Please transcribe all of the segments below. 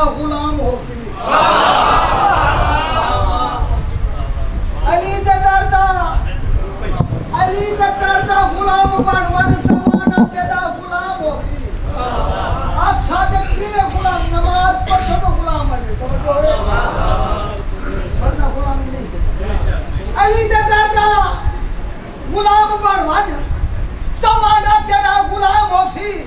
غلام ہو سی علی دے دردہ غلام بن بن زمانہ تیرا غلام ہو سی آپ صادق کی میں غلام نماز پڑھو تو غلام بنے توجہ ہے ورنہ غلامی نہیں علی دے دردہ غلام بن بن زمانہ تیرا غلام ہو سی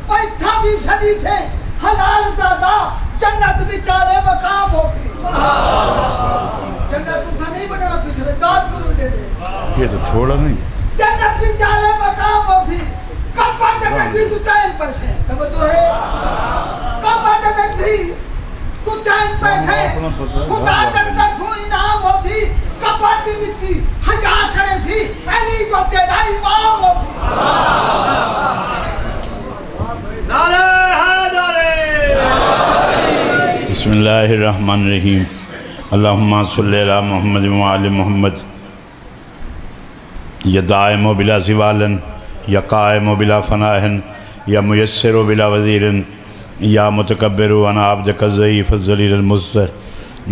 پیتھا بھی شدی تھے حلال دادا جنت بچارے مقام ہو سی جنت تجھا نہیں بنانا پچھلے داد کرو دے دے یہ تو چھوڑا نہیں جنت بچارے مقام ہو سی کپا جنت بھی تو چین پیسے توجہ ہے کپا جنت بھی تو چین پیسے خدا جنت سو انعام ہو سی کپا دی مٹی حجا کرے سی علی جو تیرا امام ہو سی بسم اللہ الرحمن الرحیم اللہم صلی علی محمد وعلی محمد یا دائم و بلا زوالن یا قائم و بلا فناہن یا میسر و بلا وزیرن یا متکبر و انا عبدک الضعیف الذلیل المضطر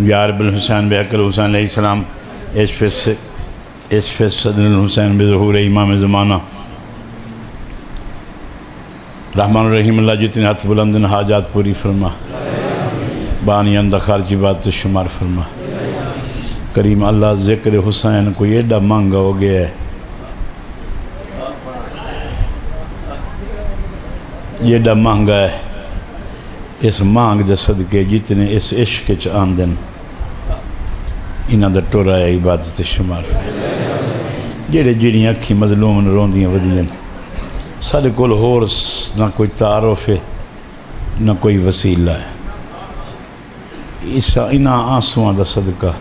یا رب الحسین بحق الحسین علیہ السلام اشف صدر الحسین بظہور امام زمانہ رحمان الرحیم اللہ جتنے ہاتھ بلندن حاجات پوری فرما بانی اندہ خارجی بات شمار فرما کریم اللہ ذکر حسین کو یہ ایڈا مانگا ہو گیا ہے یہ ایڈا مانگا ہے اس مانگ دے صدقے جتنے اس عشق چ آندن انہاں دا ٹورا ہے عبادت شمار جڑے جڑیاں اکھی مظلوم روندیاں ودیاں سارے کول ہور نہ کوئی تعارف ہے نہ کوئی وسیلہ ہے انہاں آنسواں دا صدقہ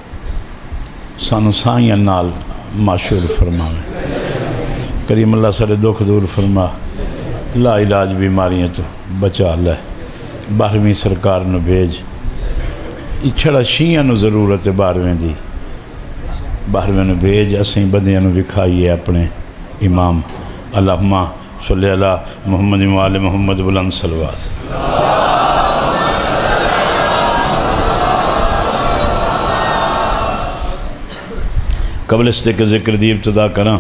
سانو سائیاں نال معشور فرماوے کریم اللہ سارے دکھ دور فرما لا علاج بیماریاں تو بچا لے باہرویں سرکار نو بھیج اچھڑا شیعہ نو ضرورت ہے باہرویں دی باہرویں نو بھیج اسیں بندیاں نو وکھائیے اپنے امام اللہم صلی علی محمد وعلی محمد بلند صلوات قبل اس کے ذکر دی ابتدا کریں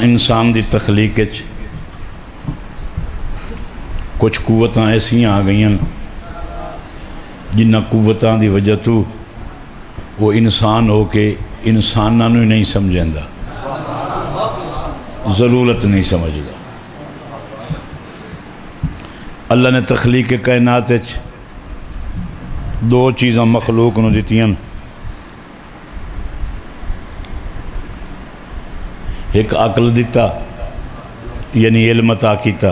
انسان دی تخلیق کچھ قوتاں ایسی آ گئی ہیں جنہ قوتاں دی وجہ تو وہ انسان ہو کے انساناں نو نہیں سمجھیں دا ضرورت نہیں سمجھدا اللہ نے تخلیق کائنات دو چیزاں مخلوق نو دیتیاں ایک عقل دیتا یعنی علم عطا کیتا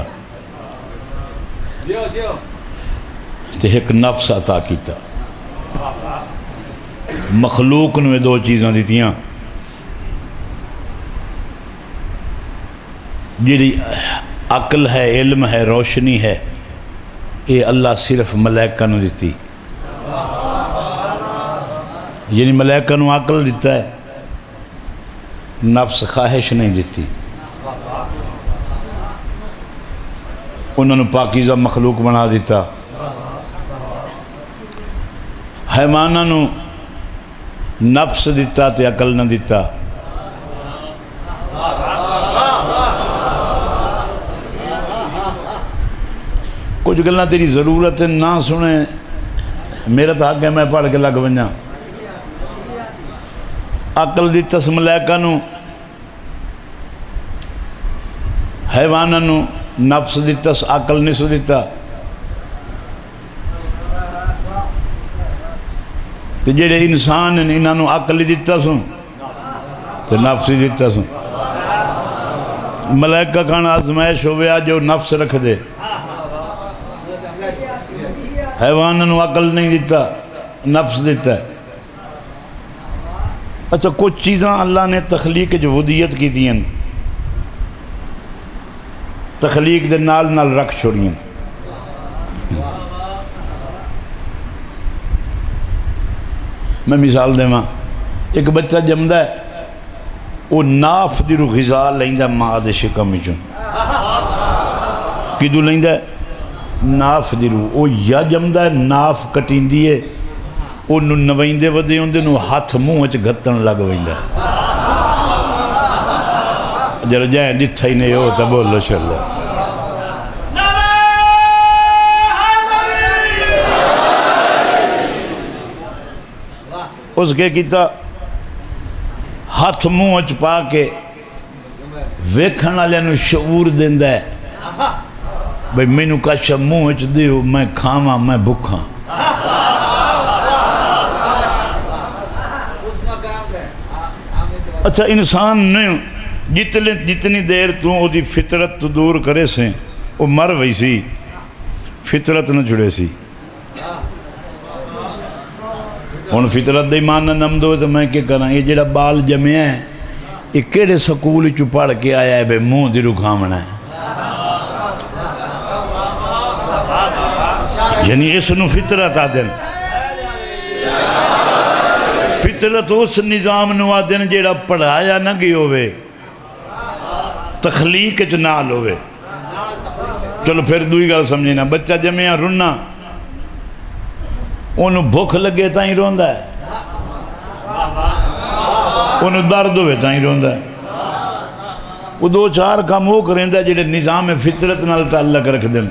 تے ایک نفس عطا کیتا مخلوق نو دو چیزاں دیتیاں جیڑی عقل ہے علم ہے روشنی ہے یہ اللہ صرف ملائکہ نو دیتی یعنی ملائکہ نو عقل دیتا ہے نفس خواہش نہیں دیتی انہوں نے پاکیزہ مخلوق بنا دیتا حیوانہ نو نفس دیتا تے عقل نہ دیتا کچھ گلنا تیری ضرورت ہے نہ سنے میرا تو حق ہے میں پڑھ کے لگ بنجا عقل دیتا اس ملائکہ نو حیوانہ نو نفس دیتا اس عقل نہیں سو دیتا تو جڑے انسان انہاں نو عقل دیتا سن تو نفس دیتا سن ملائکہ کان آزمائش ہویا جو نفس رکھ دے حیوانہ نو عقل نہیں دیتا نفس دیتا ہے اچھا کچھ چیزاں اللہ نے تخلیق جو ودیت کی دیں تخلیق دے نال نال رکھ چھوڑیں میں مثال دے ماں ایک بچہ جمدہ ہے وہ ناف دی رو غذا لیندہ ماں دے شکم چون کی دو لیندہ ہے ناف دی روح وہ یا جمدا ہے ناف کٹیندی ہے انہوں نوائندے ودے ہوندے نو ہاتھ منہ وچ گھتن لگ ویندا جڑا جائیں ڈٹھا ہی نہیں ہو تو بولو چلو اس کے کیتا ہاتھ منہ وچ پا کے ویکھن والے نو شعور دیندا ہے بھئی مینوں کچھ منہ وچ دیو میں کھاواں میں بھکھاں اچھا انسان نے جتنی دیر تو او دی فطرت تو دور کرے سے وہ مر وئی سی فطرت نہ جڑے سی ہن فطرت دے ایمان نہ نم دو تو میں کیا کراں یہ جڑا بال جمیا ہے یہ کیڑے سکول چ پڑھ کے آیا ہے بے منہ دی رکھاونا ہے یعنی اس نو فطرت آدن فطرت اس نظام نو آدن جیڑا پڑھایا نہ گئی ہوئے تخلیق چ نال ہوئے چلو پھر دوئی گل سمجھے نا بچہ جمعیاں رننا انہوں بھوک لگے تائیں روندہ ہے انہوں درد ہوئے تائیں روندہ ہے وہ دو چار کام ہو کریں دا جیڑے نظام فطرت نال تعلق رکھ دیں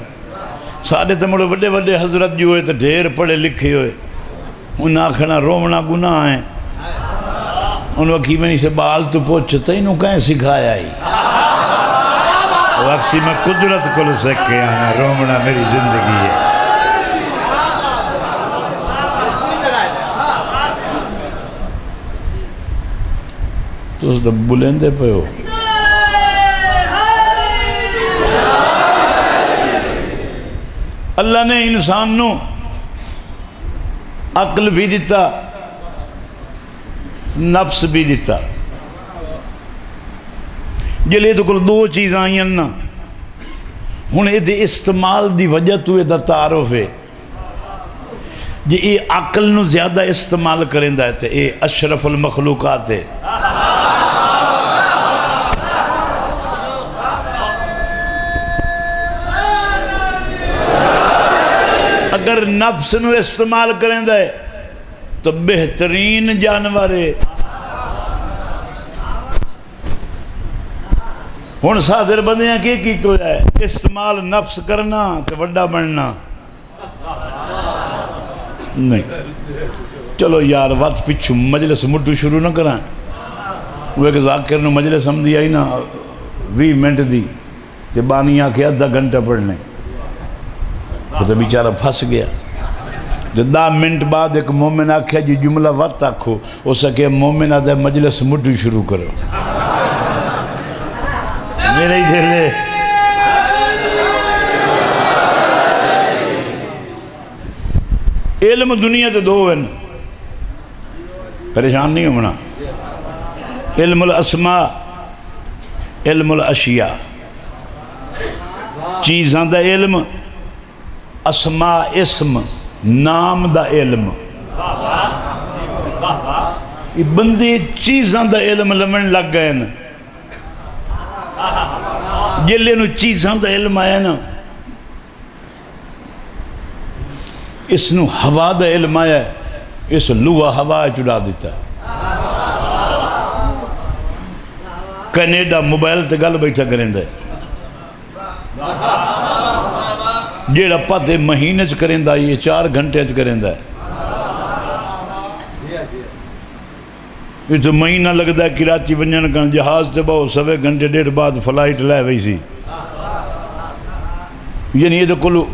سارے تے مڑے بڑے بڑے حضرت جو ہوئے تے ڈھیر پڑھے لکھے ہوئے انہوں آکھنا رومنا گناہ ہیں انہوں کی منی سے بال تو پوچھتا انہوں کہیں سکھایا ہی وقتی میں قدرت کل سکے آنا رومنا میری زندگی ہے تو اس دب بلندے پہ ہو اللہ نے انسان نو عقل بھی دیتا نفس بھی دیتا جلے تو کل دو چیز آئیں نا ہن یہ استعمال دی وجہ تو یہ تعارف ہے جی یہ عقل نو زیادہ استعمال کریں دا ہے یہ اشرف المخلوقات ہے اگر نفس نو استعمال کریں دا ہے تو بہترین جانور ہے ہون ساتھر بندیاں کی تو ہے استعمال نفس کرنا تو وڈا بننا نہیں چلو یار وقت پچھو مجلس مڈو شروع نہ کریں وہ ایک ذاکر نے مجلس ہم دیا ہی نا 20 منٹ دی کہ بانی آکے آدھا گھنٹہ پڑھنے وہ تو بیچارہ پھنس گیا جو 10 منٹ بعد ایک مومن آکھیا جی جملہ وقت آکھو اسے کہ مومن آدھا مجلس مڈو شروع کرو میرے ہی دھیلے علم دنیا تے دو ہیں پریشان نہیں ہونا علم الاسماء علم الاشیاء چیزاں دا علم اسماء اسم نام دا علم یہ بندے چیزاں دا علم لمن لگ گئے نا جلے نو چیزاں دا علم آیا نا اس نو ہوا دا علم آیا ہے اس لوہا ہوا چڑا دیتا ہے کینیڈا موبائل تے گل بیٹھا کریں دے جیڑا پتے مہینے چ کریں دا یہ 4 گھنٹے چ کریں دا یہ تو مہینہ لگتا ہے کراچی ونجن کن جہاز تے بہو 7 گھنٹے 1.5 بعد فلائٹ لے وئی سی یعنی یہ تو کلو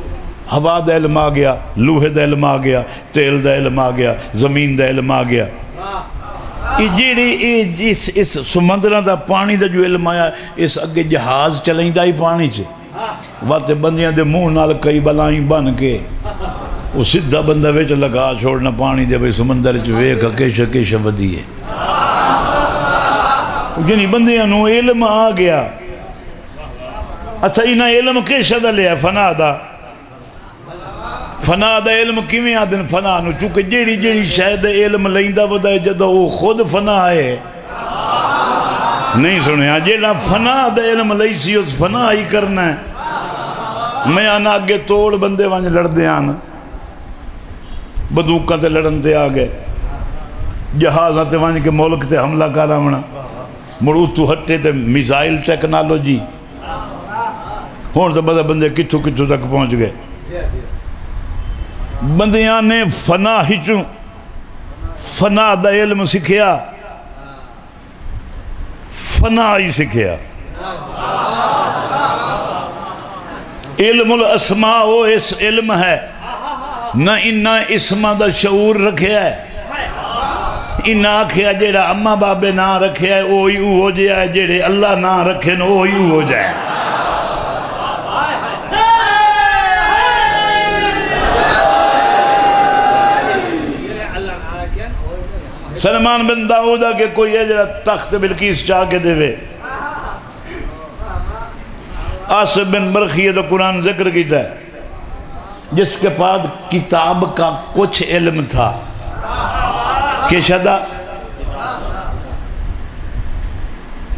ہوا دا علم آ گیا لوہے دا علم آ گیا تیل دا علم آ گیا زمین دا علم آ گیا یہ جیڑی اس سمندرہ دا پانی دا جو علم آیا اس اگے جہاز چلیں دا ہی پانی چھے وقت بندیاں دے منہ نال کئی بلائیں بن کے وہ سدھا بندہ ویچ لگا چھوڑنا پانی دے بھئی سمندر چوے کیش ودی ہے یعنی بندیاں نو علم آ گیا اچھا انہا علم کیش دا لیا فنا دا فنا دا علم کیویں آدن فنا نو چونکہ جیڑی شاید علم لائندہ ودا ہے جدہ وہ خود فنا ہے نہیں سنے جیڑا فنا دا علم لئی سی اس فنا ہی کرنا ہے میں آنا اگے توڑ بندے وانج لڑدے آن بندوقاں تے لڑن تے آ گئے جہازاں تے وانج کے ملک تے حملہ کر آمنا مڑو تو ہٹے تے میزائل ٹیکنالوجی ہون سے بندے بندے کتھو کتھو تک پہنچ گئے بندیاں نے فنا ہی چوں فنا دا علم سکھیا فنا ہی سکھیا علم الاسماء وہ اس علم ہے نہ انہا اسمہ دا شعور رکھیا ہے انہا آکھیا جیڑا اما بابے نہ رکھیا ہے وہی ہو جائے جیڑے اللہ نہ رکھے نہ وہی ہو جائے سلمان بن داؤدہ کے کوئی ہے جڑا تخت بلقیس چاہ کے دے وے آصف بن برخیہ تو قرآن ذکر کیتا ہے جس کے پاس کتاب کا کچھ علم تھا کہ شدہ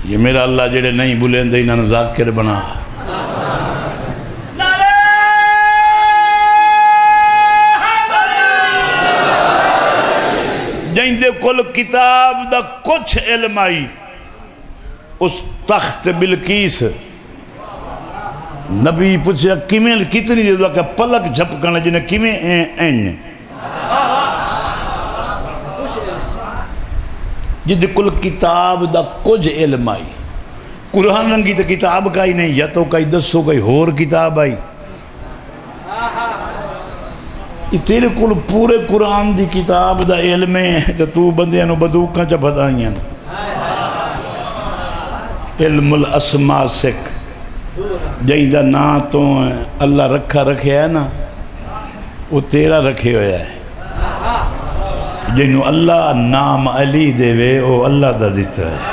یہ میرا اللہ جڑے نہیں بلین دے انہوں ذاکر بنا جائیں دے کل کتاب دا کچھ علم آئی اس تخت بلقیس نبی پوچھا کیمیں کتنی دے کہ پلک جھپکنا جنہیں کیمیں این جد کل کتاب دا کچھ علم آئی قرآن رنگی تو کتاب کا ہی نہیں یا تو کئی دسو کئی ہور کتاب آئی یہ تیرے کل پورے قرآن دی کتاب دا علم ہے تو بندیاں نو بدوکاں چا بتائیاں علم الاسماء سکھ جائیں دا نا تو اللہ رکھا رکھے ہے نا وہ تیرا رکھے ہویا ہے جنہوں اللہ نام علی دے وے وہ اللہ دا دیتا ہے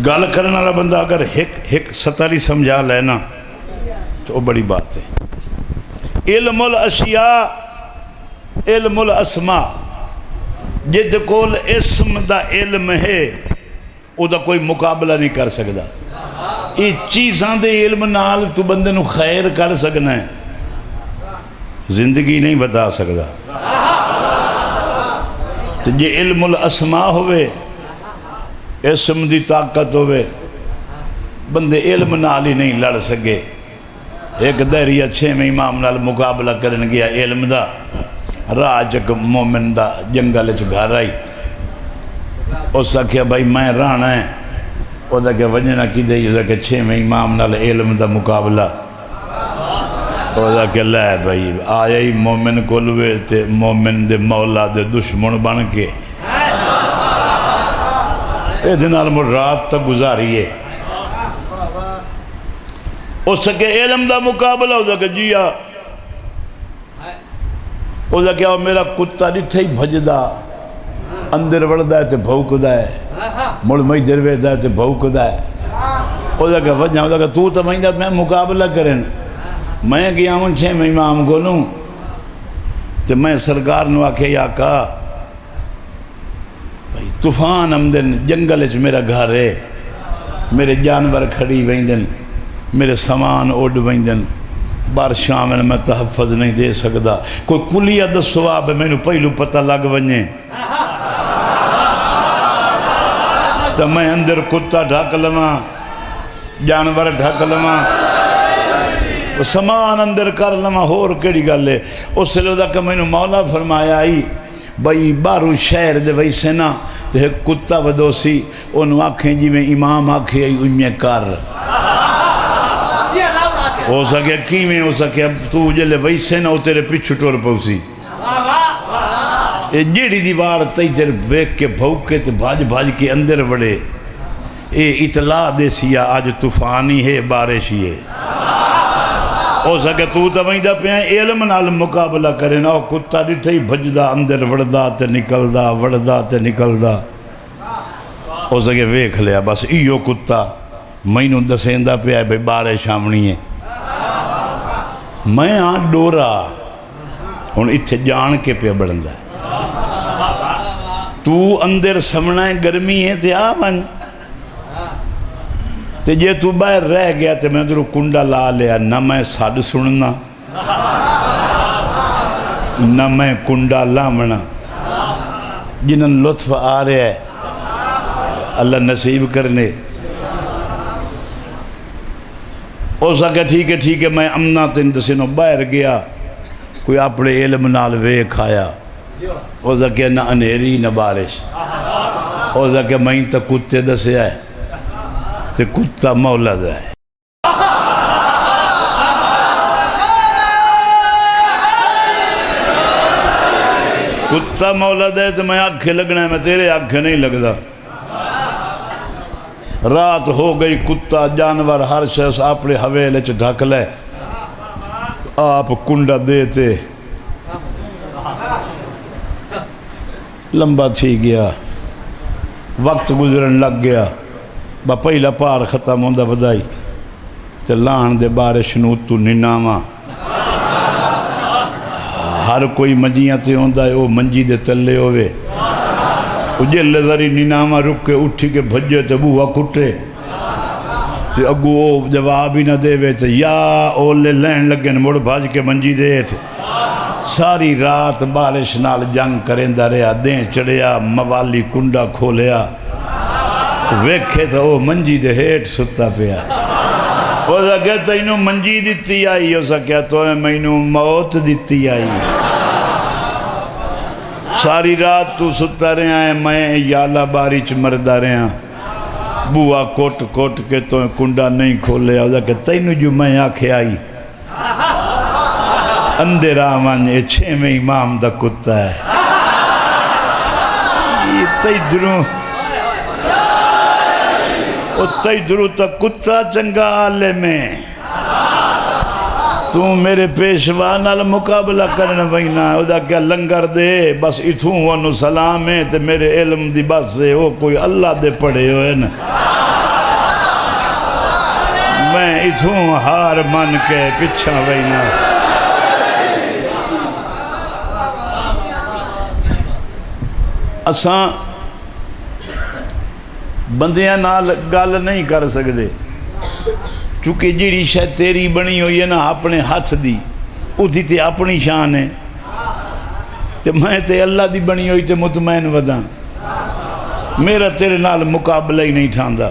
گل کرنا والا بندہ اگر ایک ستاری سمجھا لینا تو وہ بڑی بات ہے علم الاشیاء علم الاسماء جد کول اسم دا علم ہے او دا کوئی مقابلہ نہیں کر سکتا یہ چیزاں دے علم نال تو بندے نو خیر کر سکنا ہے زندگی نہیں بتا سکتا تو یہ علم الاسماء ہوئے اسم دی طاقت ہوئے بندے علم نال ہی نہیں لڑ سکے ایک دہری اچھے میں امام نال مقابلہ کرن گیا علم دا راجک مومن دا جنگل چ گھر آئی اس آکھیا بھائی میں رانا ہے وہ دا کہ وجنا کی دے یہ کہ چھے میں امام نال علم دا مقابلہ وہ دا کہ لے بھائی آیا ہی مومن کولوے تے مومن دے مولا دے دشمن بن کے اے دنال مر رات تک گزاری ہے اس کے علم دا مقابلہ ہوتا کہ جی ہوتا کہ میرا کتا ڈٹھا ہی بھجدہ اندر وڑدہ ہے تے بھوکدہ ہے مڑ مئی درویدہ ہے تے بھوکدہ ہے ہوتا کہ وجہ ہوتا کہ تو مہیندہ میں مقابلہ کریں میں گیا ہوں چھے میں امام کو لوں تے میں سرکار نو آکھے یا کہا طوفان امدن جنگل چ میرا گھر ہے میرے جانور کھڑی ویندن میرے سامان اوڈ ویندن بارشاں میں تحفظ نہیں دے سکتا کوئی کلیہ دا سواب ہے میں نے پہلو پتہ لگ ونجے تو میں اندر کتا ڈھک لواں جانور ڈھک لواں سامان اندر کر لواں ہور کیڑی گل ہے اس لیے دا کہ میں نے مولا فرمایا آئی بھائی بارو شہر دے ویسے نا تو ایک کتا بدوسی انہوں آکھیں جی میں امام آکھیں انہیں کر ہو سکے کی میں ہو سکے اب تو جلے ویسے نا وہ تیرے پچھو ٹور پوسی یہ جیڑی دیوار تی تیر بیک کے بھوکے تے بھاج بھاج کے اندر بڑے یہ اطلاع دے سیا آج طوفانی ہے بارشی ہے ہو سکے تو وہیں دا پہ علم نال مقابلہ کرے نا کتا ڈٹھا ہی بھجدہ اندر وڑدہ تے نکلدہ وڑدہ تے نکلدہ ہو سکے ویکھ لیا بس ایو کتا مینوں دسیندہ پہ آئے بھئی بارش آمنی ہے میں ہاں ڈورا ہوں اتنے جان کے پہ بڑھتا ہے تو اندر سمنا ہے گرمی ہے تے آ بن تے جے تو باہر رہ گیا تے میں ادھر کنڈا لا لیا نہ میں ساڈ سننا نہ میں کنڈا لامنا جنہاں لطف آ رہا ہے اللہ نصیب کرنے ہو سکا ٹھیک ہے میں امنا تین دسینوں باہر گیا کوئی اپنے علم نال ویکھ آیا ہو سکے نہ انہیری نہ بارش ہو سکے میں تا کتے دسیا ہے تے کتا مولد ہے کتا مولد ہے تو میں آنکھیں لگنا ہے میں تیرے آنکھیں نہیں لگدا رات ہو گئی کتا جانور ہر شخص اپنے حویلے چ ڈھک لے آپ کنڈا دیتے لمبا تھی گیا وقت گزرن لگ گیا با پہلا پار ختم ہوندہ بدائی تے لان دے بارش نوتو نناما ہر کوئی منجیاں تے ہوندہ ہے وہ منجی دے تلے ہوئے اجلے ذری نناما رک کے اٹھی کے بھجے تے بوہا کھٹے تے اگو او جواب ہی نہ دے وے تے یا اولے لین لگن مڑ بھاج کے منجی دے تھے ساری رات بارش نال جنگ کریں دا رہا دیں چڑیا موالی کنڈا کھولیا ویکھے تھا وہ منجی دے ہیٹ ستا پیا وہ سکیا تا انہوں منجی دیتی آئی وہ سکیا تو میں انہوں موت دیتی آئی ساری رات تو ستا رہے ہیں میں یالا باری چ مردہ رہے ہیں بوا کوٹ کوٹ کے تو کنڈا نہیں کھولے وہ سکیا تا انہوں جو میں آکھے آئی اندر آمان یہ 6ویں امام دا کتا ہے یہ تی دروں او تی دروں تا کتا چنگا آلے میں تو میرے پیشوا نال مقابلہ کرنا وینا او دا کیا لنگر دے بس اتھوں ونو سلام ہے تے میرے علم دی بس سے وہ کوئی اللہ دے پڑھے ہوئے نا میں اتھوں ہار من کے پچھا وینا اساں بندیاں نال گل نہیں کر سکتے چونکہ جیڑی شاید تیری بنی ہوئی ہے نا اپنے ہاتھ دی ادھی تے اپنی شان ہے تے میں تے اللہ دی بنی ہوئی تے مطمئن ودا میرا تیرے نال مقابلہ ہی نہیں ٹھاندا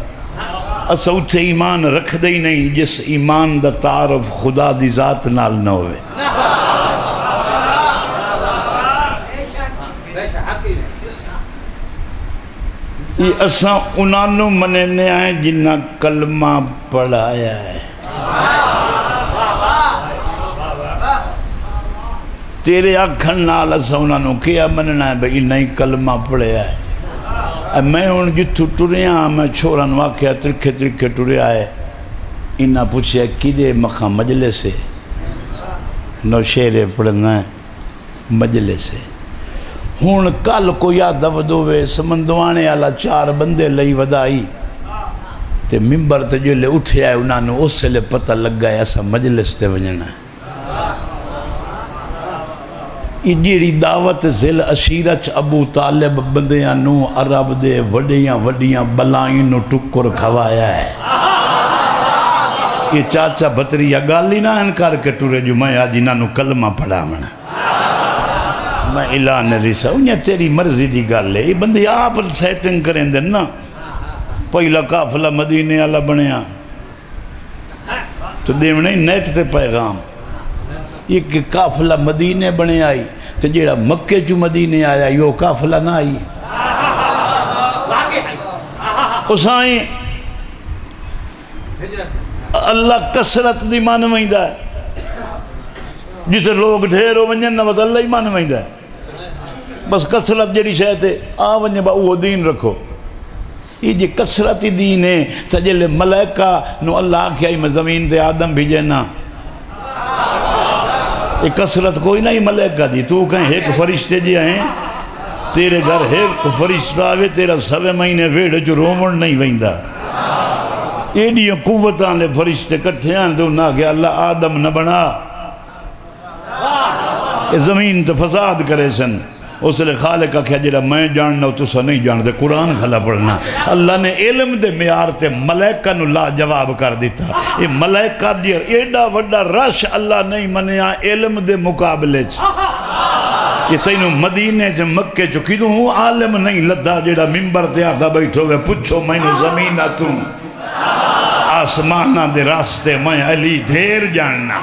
اساں اتھے ایمان رکھ دے ہی نہیں جس ایمان دا تعارف خدا دی ذات نال نہ ہوئے یہ اساں انہوں مننے آئے جنہ کلمہ پڑھایا ہے تیرے آکھن نال اساں انہوں کیا مننا ہے بھئی نہیں کلمہ پڑھایا ہے میں ان جتھو ٹریا میں چھوڑن واقعہ ترکھے ٹریا ہے انہاں پوچھیا کدے مخا مجلس سے نوشیرے پڑھنا ہے مجلس سے ہون کل کو یاد ودوے سمندوانے آلا 4 بندے لئی ودائی تے ممبر تے جو لے اٹھے آئے انہوں نے اس سے لے پتہ لگ گیا ایسا مجلس تے وجنا ہے یہ جیڑی دعوت ذل عشیرت ابو طالب بندیاں نو عرب دے وڈیاں بلائیں نو ٹکر کھوایا ہے یہ چاچا بطری یا گالی نہ انکار کے ٹورے جو میں آج انہوں نے کلمہ پڑھا منا میں اعلان ریسا انہیں تیری مرضی دی گل لے یہ بندی آپ سیٹنگ کریں دیں نا پہلا قافلہ مدینے والا بنیا تو دیونے نیٹ تے پیغام یہ کہ قافلہ مدینے بنے آئی تو جیڑا مکے چو مدینے آیا یہ قافلہ نہ آئی اس آئیں اللہ کسرت دی مان ویندہ ہے جیسے لوگ ڈھیر ہو ونجن نہ اللہ ہی مان ویندہ ہے بس کسرت جڑی شاید ہے آ ونجن با وہ دین رکھو یہ جی کسرتی دین ہے تجھلے ملائکہ نو اللہ کیا ہی میں زمین دے آدم بھی جینا یہ کسرت کوئی نہیں ملائکہ دی تو کہیں ایک فرشتے جی ہیں تیرے گھر ایک فرشتہ آوے تیرا 7 مہینے ویڑ جو رومن نہیں ویندہ ایڈیاں قوتاں لے فرشتے کٹھے ہیں تو نہ کہ اللہ آدم نہ بنا یہ زمین تے فساد کرے سن اس لئے خالق آکھیا جڑا میں جاننا تسا نہیں جان دے قرآن کھلا پڑھنا اللہ نے علم دے معیار تے ملائکہ نو لا جواب کر دیتا یہ ملائکہ دی ایڈا وڈا رش اللہ نہیں منیا علم دے مقابلے یہ تینوں مدینے چ مکے چ کدوں عالم نہیں لدا جڑا ممبر تے آتا بیٹھو گے پوچھو مینوں زمین تو آسمانہ دے راستے میں علی ڈھیر جاننا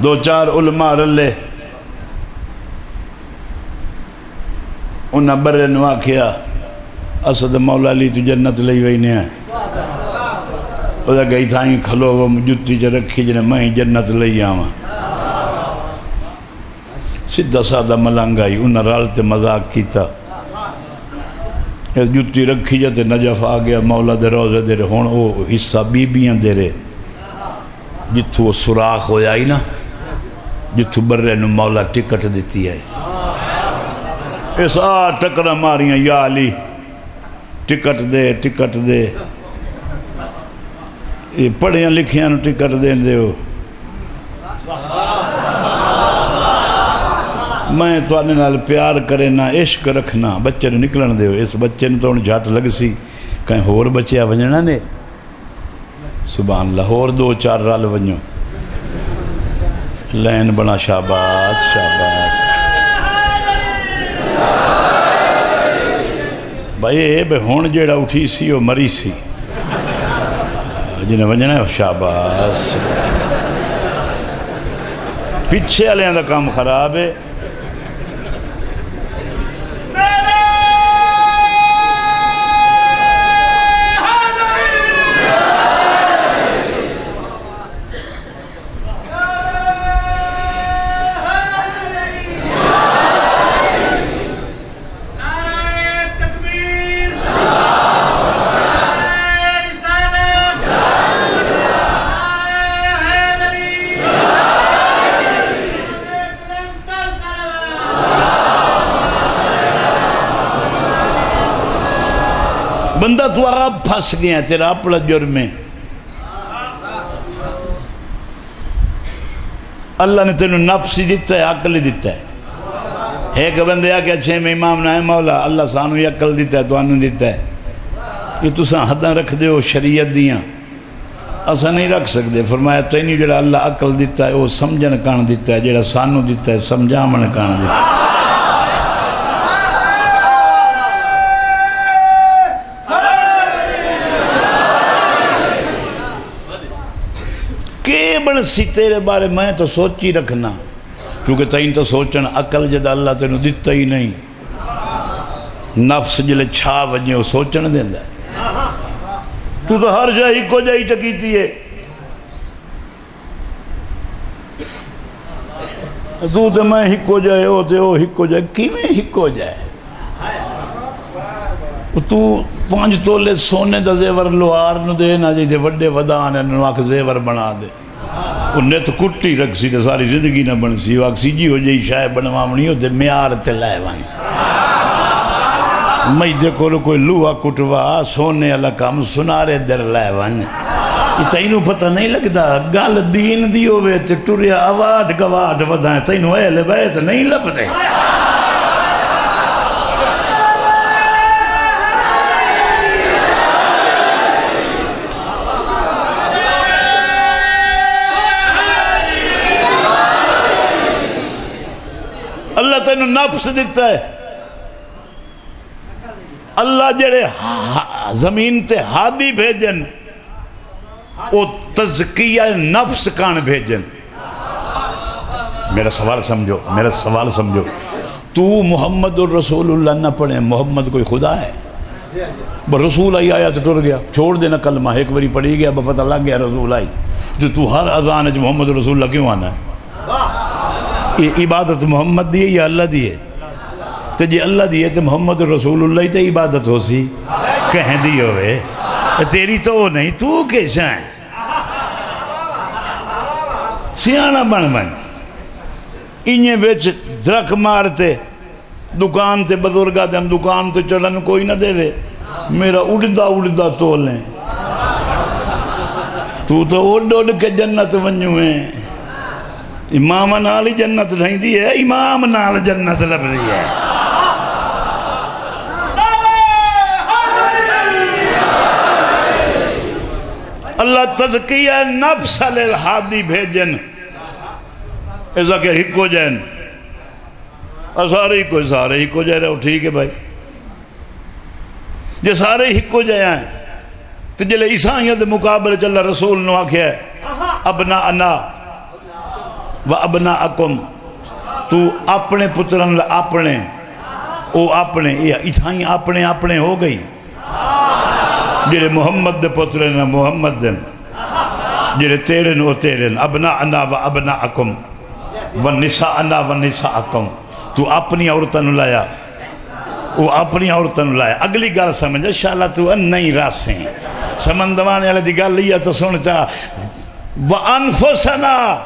دو چار علماء رلے انہاں برے نوا کیا اسد مولا علی تو جنت لئی وئی نے او دا گئی تھائیں کھلو وہ جتی چ رکھی جنے میں جنت لئی آواں سیدھا سادہ ملنگ آئی انہاں رالتے مذاق کیتا جتی رکھی جاتے نجف آ گیا مولا دے روزے دے رہے ہون او حصہ بیبیاں دے رہے جتھو وہ سراخ ہو جائی نا جتھو برے نو مولا ٹکٹ دیتی ہے اس ٹکرہ ماریاں یا علی ٹکٹ دے یہ پڑھیاں لکھیاں نو ٹکٹ دین دے ہو میں تو آنے نال پیار کرے نہ عشق رکھنا بچے نو نکلن دے ہو اس بچے نو تو جھٹ لگ سی کہیں ہور بچے ونجنا نے سبحان اللہ اور دو چار رال ونجو لین بنا شاباس شاباس بھائی اے بے ہون جیڑا اٹھی سی وہ مری سی جنہیں ونجنا ہے شاباس پیچھے علیہ دا کام خراب ہے بندہ تو آپ پھنس گیا ہے تیرا اپنا جرم ہے اللہ نے تینوں نفس دیتا ہے عقل دیتا ہے ایک بندے آکے اچھے میں امام نہ ہے مولا اللہ سانو یہ عقل دیتا ہے تو آنو دیتا ہے یہ تو ساں حداں رکھ دے ہو شریعت دیاں اسا نہیں رکھ سکتے فرمایا تینوں جڑا اللہ عقل دیتا ہے وہ سمجھن کان دیتا ہے جڑا سانو دیتا ہے سمجھامن کان دیتا ہے بن سی تیرے بارے میں تو سوچی رکھنا کیونکہ تین تو سوچن عقل جدا اللہ تینوں دیتا ہی نہیں نفس جلے چھا وجے وہ سوچن دیں دا تو ہر جائے ہی کو جائی چکیتی ہے تو میں ہی کو جائے ہی کو جائے کی میں ہی کو جائے تو 5 تولے سونے دا زیور لوہار نو دے نا جی دے وڈے ودان ہے نو آکھ زیور بنا دے انہیں تو کٹی رکھ سی تو ساری زندگی نہ بن سی واک سی جی ہو جائی شاہ بنوامنی ہو دے میار تے لائے وانی میں دیکھو کوئی لوہا کٹوا سونے اللہ کام سنارے در لائے وانی یہ تینوں پتہ نہیں لگتا گال دین دی ہوئے تے ٹوریا آواد گواد ودائیں تینوں اہل بیت نہیں لپتے اللہ تینوں نفس دیتا ہے اللہ جڑے زمین تے ہادی بھیجن وہ تزکیہ نفس کان بھیجن میرا سوال سمجھو تو محمد الرسول اللہ نہ پڑھے محمد کوئی خدا ہے رسول آیا تو ٹر گیا چھوڑ دینا کلمہ ایک باری پڑھی گیا پتہ لگ گیا رسول آئی تو ہر اذان ہے محمد رسول اللہ کیوں آنا ہے یہ عبادت محمد دی ہے یا اللہ دی ہے تو جی اللہ دی ہے تو محمد رسول اللہ تو عبادت ہو سی کہیں دی ہوئے تیری تو وہ نہیں تو کیسا ہے سیانہ بن انہیں بیچ درک مارتے دکان تے بزرگا تے ہم دکان تے چلن کوئی نہ دے وے میرا اڑدا تولیں تو اڑ کے جنت ونجو ہیں امام نال ہی جنت نہیں دی ہے امام نال جنت لب دی ہے اللہ تزکیہ نفس للحادی بھیجن ایسا کہ ہکو جائن سارے ہی کو جائے رہو ٹھیک ہے بھائی جے سارے ہی کو جائے ہیں تو جلے عیسائیت مقابلے چلا رسول نے آکھیا ہے ابناءنا و ابناءکم تو اپنے پترن اپنے او اپنے عیسائی اپنے ہو گئی جلے محمد دے پترن محمد دن جلے تیرن او تیرن ابناءنا و ابناءکم و نساءنا و نساءکم تو اپنی عورتن لایا وہ اپنی عورتن لایا اگلی گال سمجھا شاءاللہ تو نہیں راسیں سمندوانے والے دی گال لیا تو سن چاہ وَأَنفُسَنَا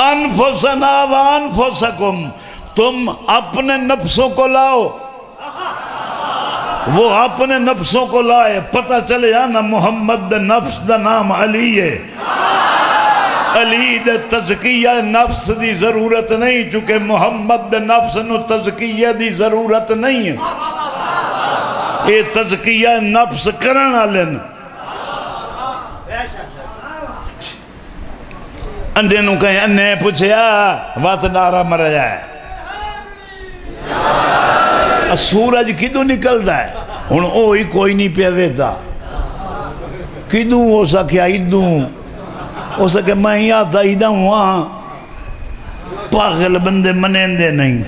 أَنفُسَنَا وَأَنفُسَكُمْ تم اپنے نفسوں کو لاؤ وہ اپنے نفسوں کو لائے پتہ چلے نا محمد دا نفس دا نام علی ہے علی دے تزکیہ نفس دی ضرورت نہیں چونکہ محمد دے نفس نو تزکیہ دی ضرورت نہیں ہے اے تزکیہ نفس کرنا لن اندے نو کہیں انہیں پوچھے وات نارا مر جائے سورج کدو نکل دا ہے ہن اوہی کوئی نہیں پہ ویدہ کدو ہو سکیا ادوں ہو سکے میں یاد آئیدہ ہوں وہاں پاگل بندے منیندے نہیں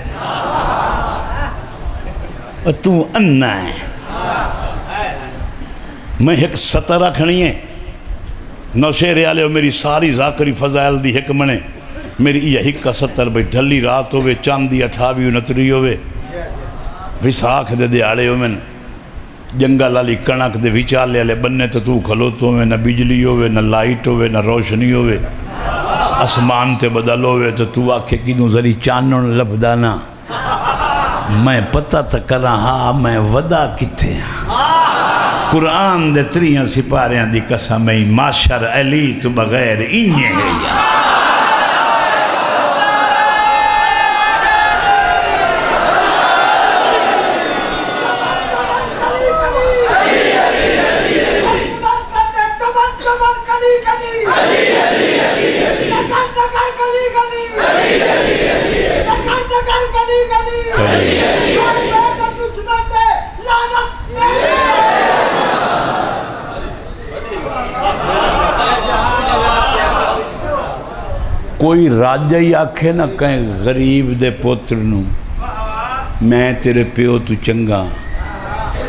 تو انہ ہے میں ایک سطر رکھنی ہے نوشیر آلے ہو میری ساری ذاکری فضائل دی ایک منے میری یہ ایک کا سطر بھئی ڈھلی رات ہوئے چاندی 28 29 ہوئے وساکھ دے دیاڑے ہو میں جنگل علی کنک دے وچالے علی بننے تو کھلوتو میں نہ بجلی ہوئے نہ لائٹ ہوئے نہ روشنی ہوئے اسمان تے بدل ہوئے تو آکھے کینوں ذری چانن لبدانا میں پتہ تک کرا ہاں میں ودا کتے ہیں قرآن دے 3 سپاریاں دی قسم ہے معاشر علی تو بغیر انہیں ہے یا کوئی راجہ ہی آکھے نہ کہیں غریب دے پوتر نو میں تیرے پیو تو چنگا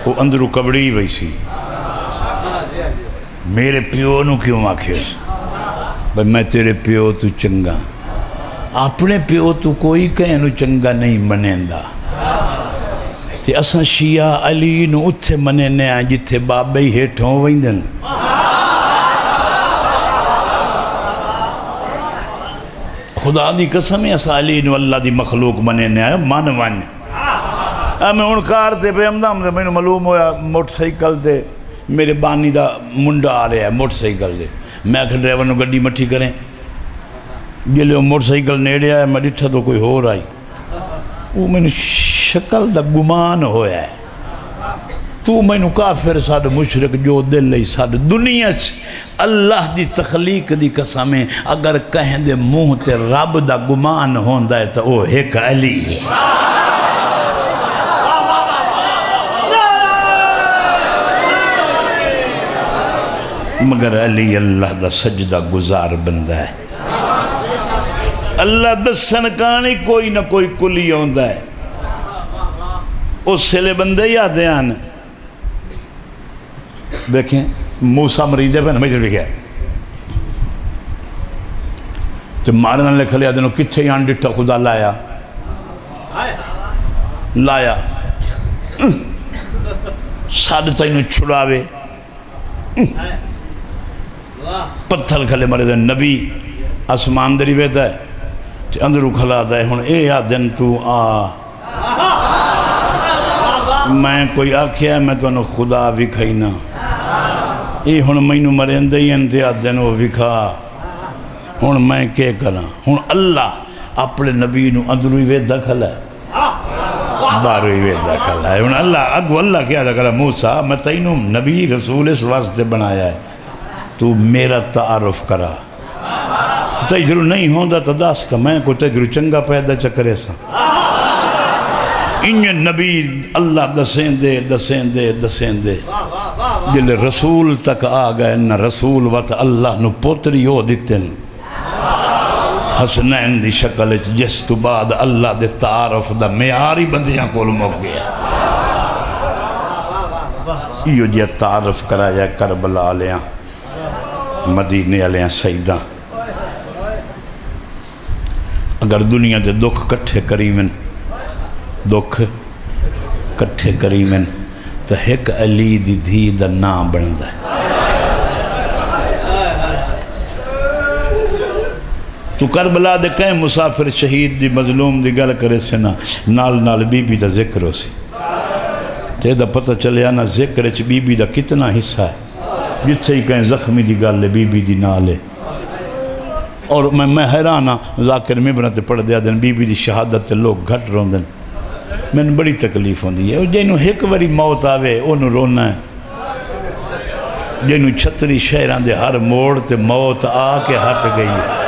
وہ اندرو کبڑی ویسی میرے پیو نو کیوں آکھے بھئی میں تیرے پیو تو چنگا اپنے پیو تو کوئی کہیں نو چنگا نہیں منیندہ تے اساں شیعہ علی نو اتھے منینے آئیں جتھے بابے ہی ہیٹھوں ویندن خدا دی قسم ہے اسا علی نو اللہ دی مخلوق منینے آئے من ون میں ان کار تے پہ امدام دے میں نے معلوم ہویا موٹر سائیکل تے میرے بانی دا منڈا آ رہا ہے موٹر سائیکل دے میں آکھا ڈرائیور نو گڈی مٹھی کریں جلے وہ موٹر سائیکل نیڑے آئے میں ڈٹھا تو کوئی ہو رہا ہے وہ میں نے شکل دا گمان ہویا ہے تو میں نے کافر ساڑھ مشرک جو دل لئی ساڑھ دنیا اللہ دی تخلیق دی قسمیں اگر کہیں دے منہ تے رب دا گمان ہوندہ ہے تو وہ ایک علی ہے مگر علی اللہ دا سجدہ گزار بندہ ہے اللہ دسن کانی کوئی نہ کوئی کلی ہوندہ ہے اس سلے بندے یادیں آنے دیکھیں موسیٰ مریدے پہ نمیجر بھی گیا تو مارنا لکھا لیا دنوں کتھے یہاں ڈٹھا خدا لایا سادھ تینوں چھڑاوے پتھر کھلے مرے دن نبی آسمان دری بیتا ہے اندروں کھلا دے ہن اے آدن تو آ میں کوئی آکھیا میں تو خدا وکھائینا اے ہن مینوں مرندے ہی انتے آدن وہ وکھا ہن میں کیا کراں ہن اللہ اپنے نبی نو اندروں ہی ویدہ کھلا ہے بارو ہی ویدہ کھلا ہے ہن اللہ اگو اللہ کیا دا کہا موسیٰ میں تینوں نبی رسول اس واسطے بنایا ہے تو میرا تعارف کرا تجرو نہیں ہوندہ تا داستا میں کو تجرو چنگا پیدا چکرے سا انہیں نبی اللہ دسیں دے جلے رسول تک آگئے نہ رسول وات اللہ نو پوتری ہو دیتے حسنین دی شکل جس تو بعد اللہ دے تعارف دا میاری بندیاں کول مک گیا یہ جی تعارف کرایا کربلا لیاں مدینے علیہ سیدہ اگر دنیا دے دکھ کٹھے کریمن تو ایک علی دی دھی دا نام بندا ہے تو کربلا دے کہیں مسافر شہید دی مظلوم دی گل کرے سے نال بی بی دا ذکر ہو سی تے دا پتہ چلے آنا ذکر چ بی بی دا کتنا حصہ ہے جتھے ہی کہیں زخمی دی گل ہے بی بی دی نالے اور میں حیران ہاں ذاکر مبرت پڑھ دیا دن بی بی دی شہادت تے لوگ گھٹ رون دن میں نے بڑی تکلیف ہوں دی ہے جنہوں ایک واری موت آوے انہوں رونا ہے جنہوں چھتری شہران دے ہر موڑ تے موت آ کے ہٹ گئی ہے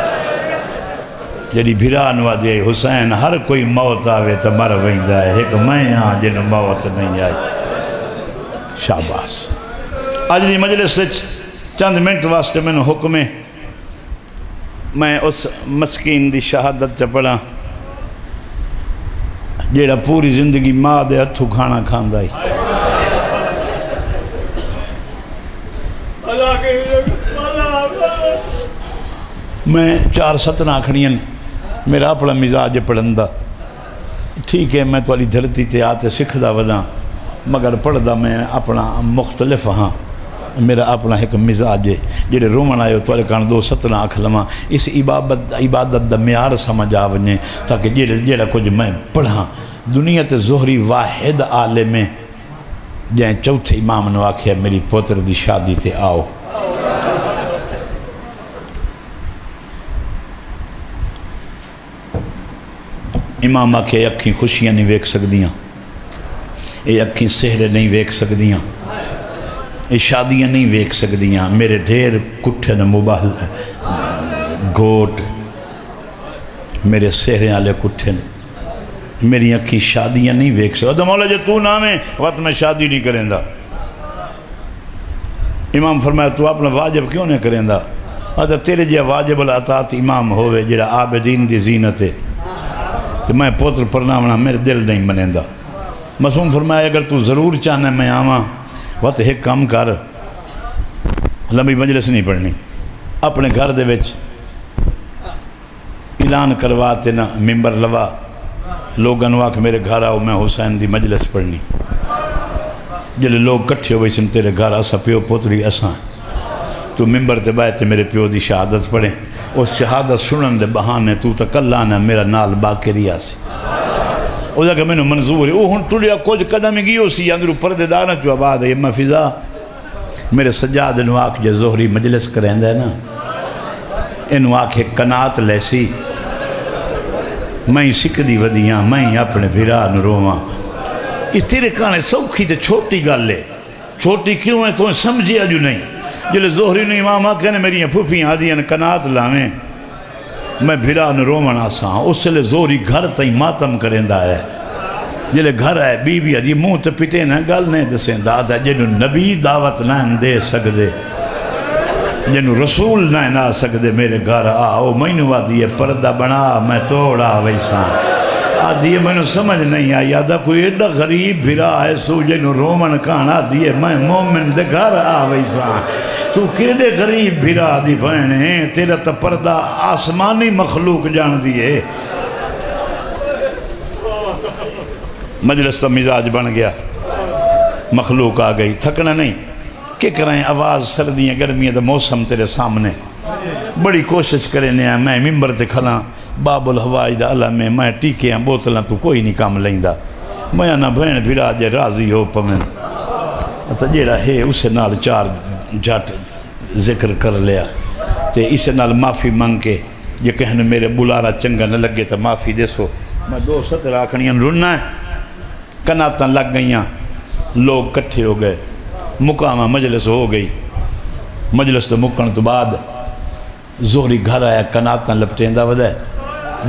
جنہی بھیران وادی ہے حسین ہر کوئی موت آوے تو مر ویندہ ہے ایک میں ہاں جنہوں موت نہیں آئی شاباس آج دی مجلس سے چند منٹ واسطے میں نے حکم ہے میں اس مسکین دی شہادت چا پڑھا جیڑا پوری زندگی ماں دے ہتھو کھانا کھاندا ہی میں 4 ستنا کھڑین میرا اپنا مزاج پڑھندا ٹھیک ہے میں توالی دھرتی تے آتے سکھدا ودا مگر پڑھدا میں اپنا مختلف ہاں میرا اپنا ایک مزاج ہے جڑے رومن آئے تو کان 2 ستنا آکھ لما اس عبادت دا معیار سمجھ آونے تاکہ جڑا کچھ میں پڑھاں دنیا تے ظہری واحد عالم میں جائیں چوتھے امام نے آکھیا میری پوتر دی شادی تے آؤ امام آکھے اکھیں خوشیاں نہیں ویک سکدیاں اے اکھیں سہرے نہیں ویک سکدیاں اے شادیاں نہیں ویک سکدیاں میرے ڈھیر کٹھن مباہل گوٹ میرے سہرے آلے کٹھن میری اکھی شادیاں نہیں ویک سکدیاں مولا جو تو نام ہے وقت میں شادی نہیں کریں دا امام فرمایا تو اپنا واجب کیوں نہیں کریں دا تیرے جا واجب العطاعت امام ہوئے جڑا عابدین دی زینت ہے تو میں پوتر پرنامنا میرے دل نہیں منیں دا معصوم فرمایا اگر تو ضرور چاہنا میں آواں وقت ایک کام کر لمبی مجلس نہیں پڑھنی اپنے گھر دے وچ اعلان کرواتے نا ممبر لوا لوگاں نو آکھ میرے گھر آؤ میں حسین دی مجلس پڑھنی جلے لوگ کٹھے ہوئے سن تیرے گھر اسا پیو پوتری اساں تو ممبر تے بائے تے میرے پیو دی شہادت پڑھیں اس شہادت سنن دے بہانے تو تکلانا میرا نال باقری آسی او جا کہ میں نے منظور ہے او ہن ٹوڑیا کچھ قدم گیو سی اندرو پردے دانا جو آباد ہے اما فضا میرے سجاد انو آکھ جو ظہری مجلس کریں دے نا انو آکھ ایک کنات لیسی میں سکھ دی ودیاں میں اپنے بھیرا نروہاں اس تیرے کانے سوکھی تے چھوٹی گل لے چھوٹی کیوں ہے تو سمجھیا جو نہیں جلے ظہری نے امام آکھے نے میری پھوپیاں آدیاں کنات لاویں میں بھیرا نرومن آساں اس لئے زوری گھر تائی ماتم کریں دا ہے جلے گھر ہے بی بی آدھی منہ تے پٹے نہ گل نہیں دسیں دادا جنہوں نبی دعوت نہ دے سکدے جنہوں رسول نہ سکدے میرے گھر آؤ مینوں آدھی پردہ بنا میں توڑا ویساں آدھی مینوں سمجھ نہیں آئی آدھا کوئی ایڈا غریب بھیرا ہے سو جنہوں رومن کھانا آدھی میں مومن دے گھر ویساں تو کیڑے غریب بھیرا دی بہنے تیرا تا پردہ آسمانی مخلوق جان دیئے مجلس تا مزاج بن گیا مخلوق آ گئی تھکنا نہیں کہ کرائیں آواز سردیاں گرمیاں دا موسم تیرے سامنے بڑی کوشش کریں میں ممبر تے کھلاں باب الحواج دا اللہ میں ٹیکیاں بوتلاں تو کوئی نہیں کام لیندا میں نہ بہن بھرا جے راضی ہو پمن تو جیڑا ہے اسے نال چار جھٹ ذکر کر لیا تے اسے نال معافی مانگ کے یہ کہنے میرے بلارا چنگا نہ لگے تو معافی دے سو میں دو ستر آکھنیاں رننا ہے کناتاں لگ گئیاں لوگ کٹھے ہو گئے مقامہ مجلس ہو گئی مجلس تو مکن تو بعد زہری گھر آیا کناتاں لپٹیندہ ودے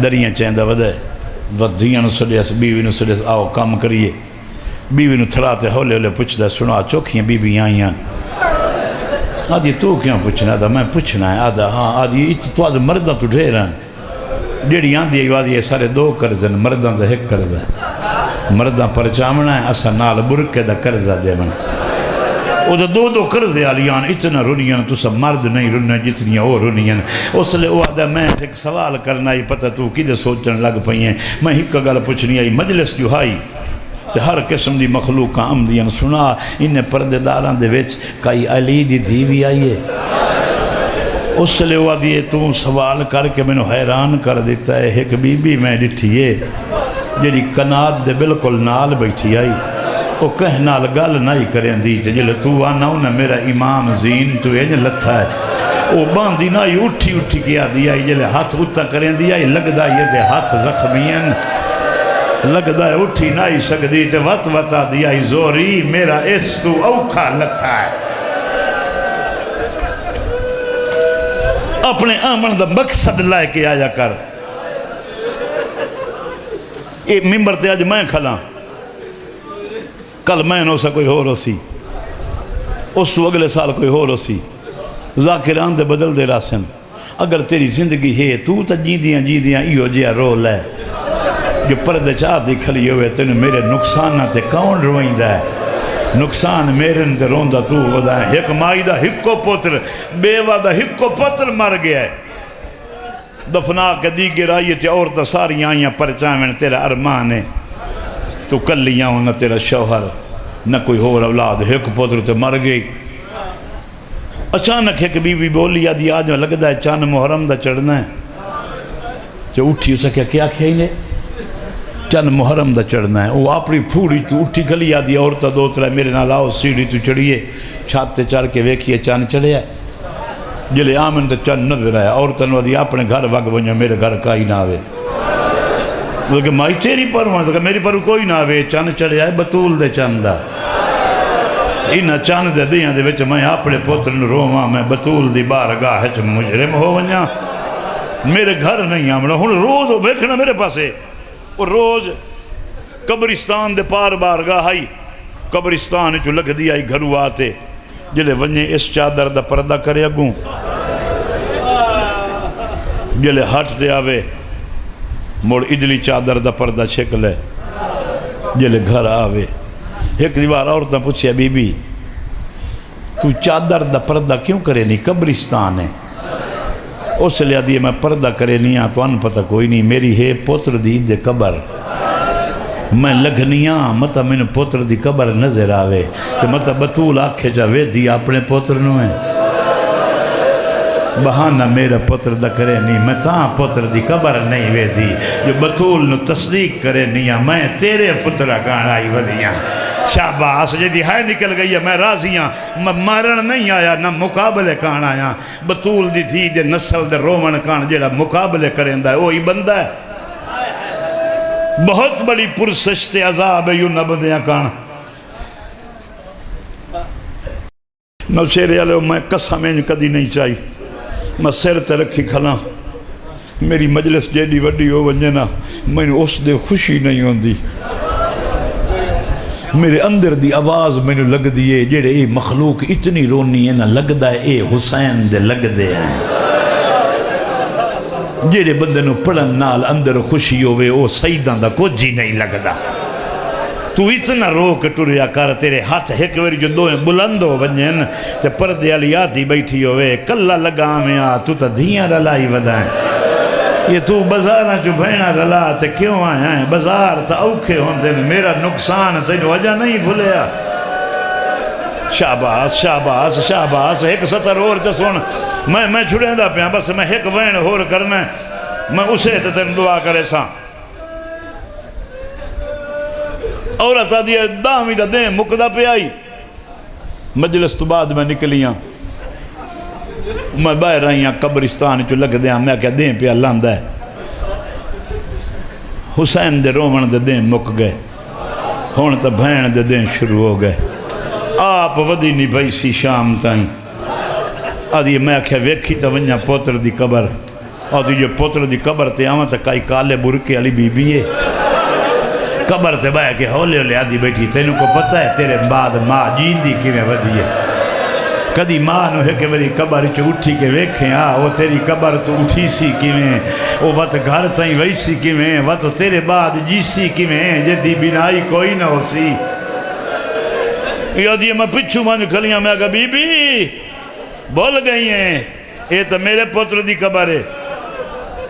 دریاں چیندہ ودے ودیاں نو سڑیس بیوی نو سڑیس آؤ کام کریے بیوی نو تھراتے ہولے ہولے پوچھتا سنا چوکھیاں بیوی آئیاں آدھی تو کیوں پوچھنا تھا میں پوچھنا ہے آدھا ہاں آدھی تو آدھ مردہ تو ڈھیران جیڑی آندھی ہے آدھی سارے دو کرزن مردہ دا ایک کرزہ مردہ پر چامنا ہے اسا نال برکے دا کرزہ دے من وہ دو دو کرزے آلیاں اتنا رونیاں تو سب مرد نہیں رونیاں جتنیاں وہ رونیاں اس لئے وہ آدھا میں ایک سوال کرنا ہی پتہ تو کدے سوچن لگ پئی ہیں میں ہی کگل پوچھنی آئی مجلس جو ہائی تے ہر قسم دی مخلوقاں آمدیاں سنا انہیں پردے داراں دے وچ کئی علی دی دھیوی آئیے اس لئے وہ آدھی تو سوال کر کے میں نے حیران کر دیتا ہے ایک بی بی میں ڈٹھیے جیڑی کنات دے بالکل نال بیٹھی آئی وہ کہہ نال گل نہیں کریں دی جلے تو آنا ہونا میرا امام زین تو یہ لتھا ہے وہ باندھی نہ اٹھی اٹھی کیا دیا جلے ہاتھ اتا کریں دیا لگدا یہ دے ہاتھ زخمین لگدا ہے اٹھی نہ ہی سکدی تے وط وطا دیا زوری میرا اس تو اوکھا لتھا ہے اپنے آمن دا مقصد لائے کے آیا کر ایک ممبر تے آج میں کھلا کل میں نو سا کوئی ہو رسی اس تو اگلے سال کوئی ہو رسی ذاکران دے بدل دے راسن اگر تیری زندگی ہے تو تا جیدیاں ایو جیا رول ہے جو پردے چاہ دی کھلی ہوئے تینے میرے نقصانہ تے کون روئیں دا ہے نقصان میرے تے روندہ تو ودا ہے ایک مائی دا ہکو پتر بیوہ دا ہکو پتر مر گیا ہے دفنا کے دیگر آئیے تے عورتہ ساری آئیاں پرچامن تیرا ارمان ہے تو کلیاں ہوں نہ تیرا شوہر نہ کوئی اور اولاد ایک پتر تے مر گئی اچانک ایک بی بی بولی آدھی آج میں لگتا ہے چاند محرم دا چڑھنا ہے جو اٹھی اسے کیا کھائی نے چند محرم دا چڑھنا ہے وہ اپنی پھوڑی تو اٹھی کھلی آدھی عورتہ دو ترہ میرے نال آؤ سیڑھی تو چڑھیے چھاتے چڑھ کے ویکھیے چاند چڑھے ہے جلے آمن تو چند نظر آیا عورتہ نو آدھی اپنے گھر وگ بنیا میرے گھر کا ہی نہ آوے بلکہ مائی تیری پرو ہے تو میری پرو کوئی نہ آوے چند چڑھے آئے بطول دے چندہ انہا چند دے دیاں دے وچ میں اپنے پوتر نو روما میں بطول دی بارگاہ ہے مجرم ہو ونیا میرے گھر نہیں آمنا ہن روز ہو بیکھنا میرے پاسے اور روز قبرستان دے پار بارگاہ آئی قبرستان چو لگ دی آئی گھرو آتے جلے ونجے اس چادر دا پردہ کرے اگوں جلے ہٹ دے آوے موڑ اجلی چادر دا پردہ چھک لے جلے گھر آوے ایک دیوار عورتاں پوچھیا بی بی تو چادر دا پردہ کیوں کرے نہیں قبرستان ہے اس لئے دیئے میں پردہ کرے نہیں تو ان پتہ کوئی نہیں میری ہے پوتر دی دے قبر میں لگنیاں مطا میں پوتر دی قبر نظر آوے تو مطا بطول آکھے جاوے دی اپنے پوتر نو ہے بہانہ میرا پتر دا کرے نہیں میں تاں پتر دی قبر نہیں وے دی جو بطول نو تصدیق کرے نہیں میں تیرے پترہ کان آئی ودیاں شاباس جدی ہائے نکل گئی ہے میں راضیاں میں مارن نہیں آیا نہ مقابلے کان آیا بطول دی تھی دے نسل دے رومن کان جیڑا مقابلے کریں دا ہے وہی بندہ ہے بہت بڑی پرسش تے عذاب ہے یوں نبدیاں کان نوشیرے علیہ میں قسمیں کدی نہیں چاہی میں سر تے رکھی کھلا میری مجلس جیڑی وڈی ہو ونجنا میں نے اس دے خوشی نہیں ہوندی میرے اندر دی آواز میں نے لگ دیئے جیڑے اے مخلوق اتنی رونی ہے نا لگ دا ہے اے حسین دے لگ دے ہیں جیڑے بندے نو پڑھن نال اندر خوشی ہوئے او سیدان دا کچھ ہی نہیں لگ دا تو اتنا روک ٹریا کر تیرے ہاتھ ایک ویری جو دوئیں بلند ہو بنجن تے پردے علی آتی بیٹھی ہوئے کلہ لگا میں آ تو تا دھیاں رلائی ودائیں یہ تو بزارہ جو بھینا رلا تے کیوں آیا ہے بزار تا اوکھے ہوندے میرا نقصان تے وجہ نہیں بھولیا شاباس شاباس شاباس ایک ستر اور تے سن میں چھڑیں دا پیاں بس میں ایک وین ہور کرنا میں اسے تے تین دعا کرے ساں عورت آدھی ہے دامی دا دیں مکدہ پہ آئی مجلس تو بعد میں نکلیاں میں باہر آئیاں قبرستان چو لگ دیاں میں کہا دیں پہ اللہ اندہ ہے حسین دے رومن دے دیں مک گئے ہون تا بھین دے دیں شروع ہو گئے آپ ودی نہیں بھائی سی شام تائیں آدھی میں کہا ویکھی تا ونیا پوتر دی قبر آدھی جو پوتر دی قبر تے آماں تا کائی کالے برکے علی بی بی ہے قبر تے بایا کہ ہولے ہولے آدھی بیٹھی تینوں کو پتہ ہے تیرے بعد ماں جیندی کی میں ودی ہے کدی ماں نو ہے کہ میری قبر چو اٹھی کے ویکھیں وہ تیری قبر تو اٹھی سی کی میں وہ وقت گھر تائیں وئی سی کی میں وہ تو تیرے بعد جی سی کی میں جدی بنائی کوئی نہ ہو سی یہ آدھی میں پچھو مان کھلیاں میں کہا بی بی بول گئی ہیں یہ تو میرے پتر دی قبر ہے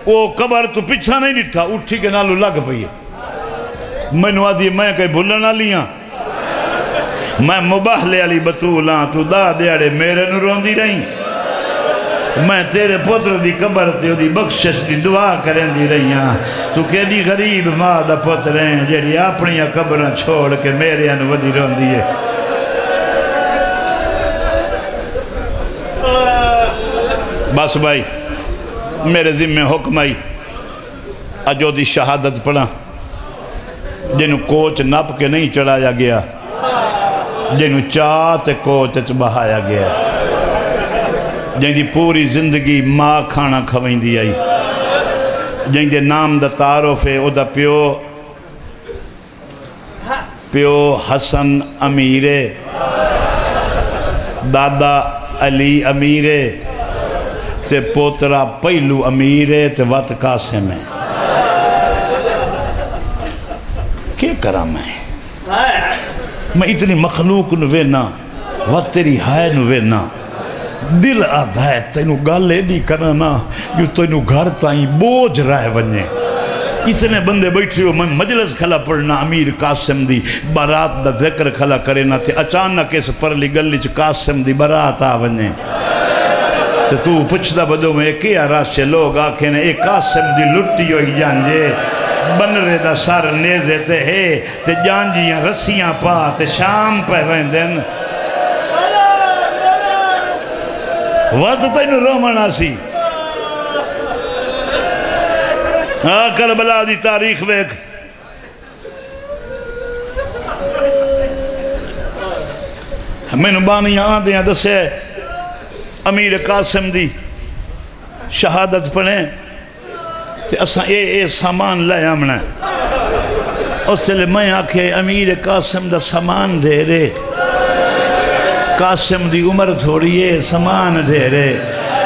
وہ قبر تو پچھا نہیں ڈٹھا اٹھی کے نالو لگ پئی میں نو آدھی میں کہیں بھولنا لیاں میں مباہلے علی بطولاں تو دا دیاڑے میرے نو روندی رہی میں تیرے پتر دی قبر تے دی بخشش دی دعا کریں دی رہیاں تو کیڑی غریب ماں دا پتر ہیں جیڑی اپنی قبریں چھوڑ کے میرے انو ودی روندی ہے بس بھائی میرے ذمہ حکم آئی اجو دی شہادت پڑھا جنہوں کوچ نپ کے نہیں چڑھایا گیا جنہوں چاہتے کوچ بہایا گیا جن دی پوری زندگی ماں کھانا کھوائیں دی آئی جن دے نام دا تعارف ہے او دا پیو حسن امیرے دادا علی امیرے تے پوترا پہلو امیرے تے وط قاسم ہے کیا کرا میں اتنی مخلوق نوینا وط تیری ہائے نوینا دل آدھا ہے تینو گال ایڈی کرنا جو تینو گھر تائیں بوجھ رہے بننے اتنے بندے بیٹھے ہو میں مجلس کھلا پڑھنا امیر قاسم دی بارات دا ذکر کھلا کرے نہ تھے اچانک اس پرلی گلی چھ قاسم دی بارات آ بننے تو پچھتا بدو میں کیا راشے لوگ آکھیں نے ایک قاسم دی لٹی ہوئی جانجے بنرے دا سار نیزے تے ہے تے جانجیاں رسیاں پا تے شام پہ ویندن وقت تینو رومن آسی کربلا دی تاریخ ویک میں نو بانیاں آدھیاں دسے امیر قاسم دی شہادت پڑھیں تے اساں اے سامان لے آمنا اس سے لئے میں آکھے امیر قاسم دا سامان دے رے قاسم دی عمر تھوڑی ہے سامان دے رے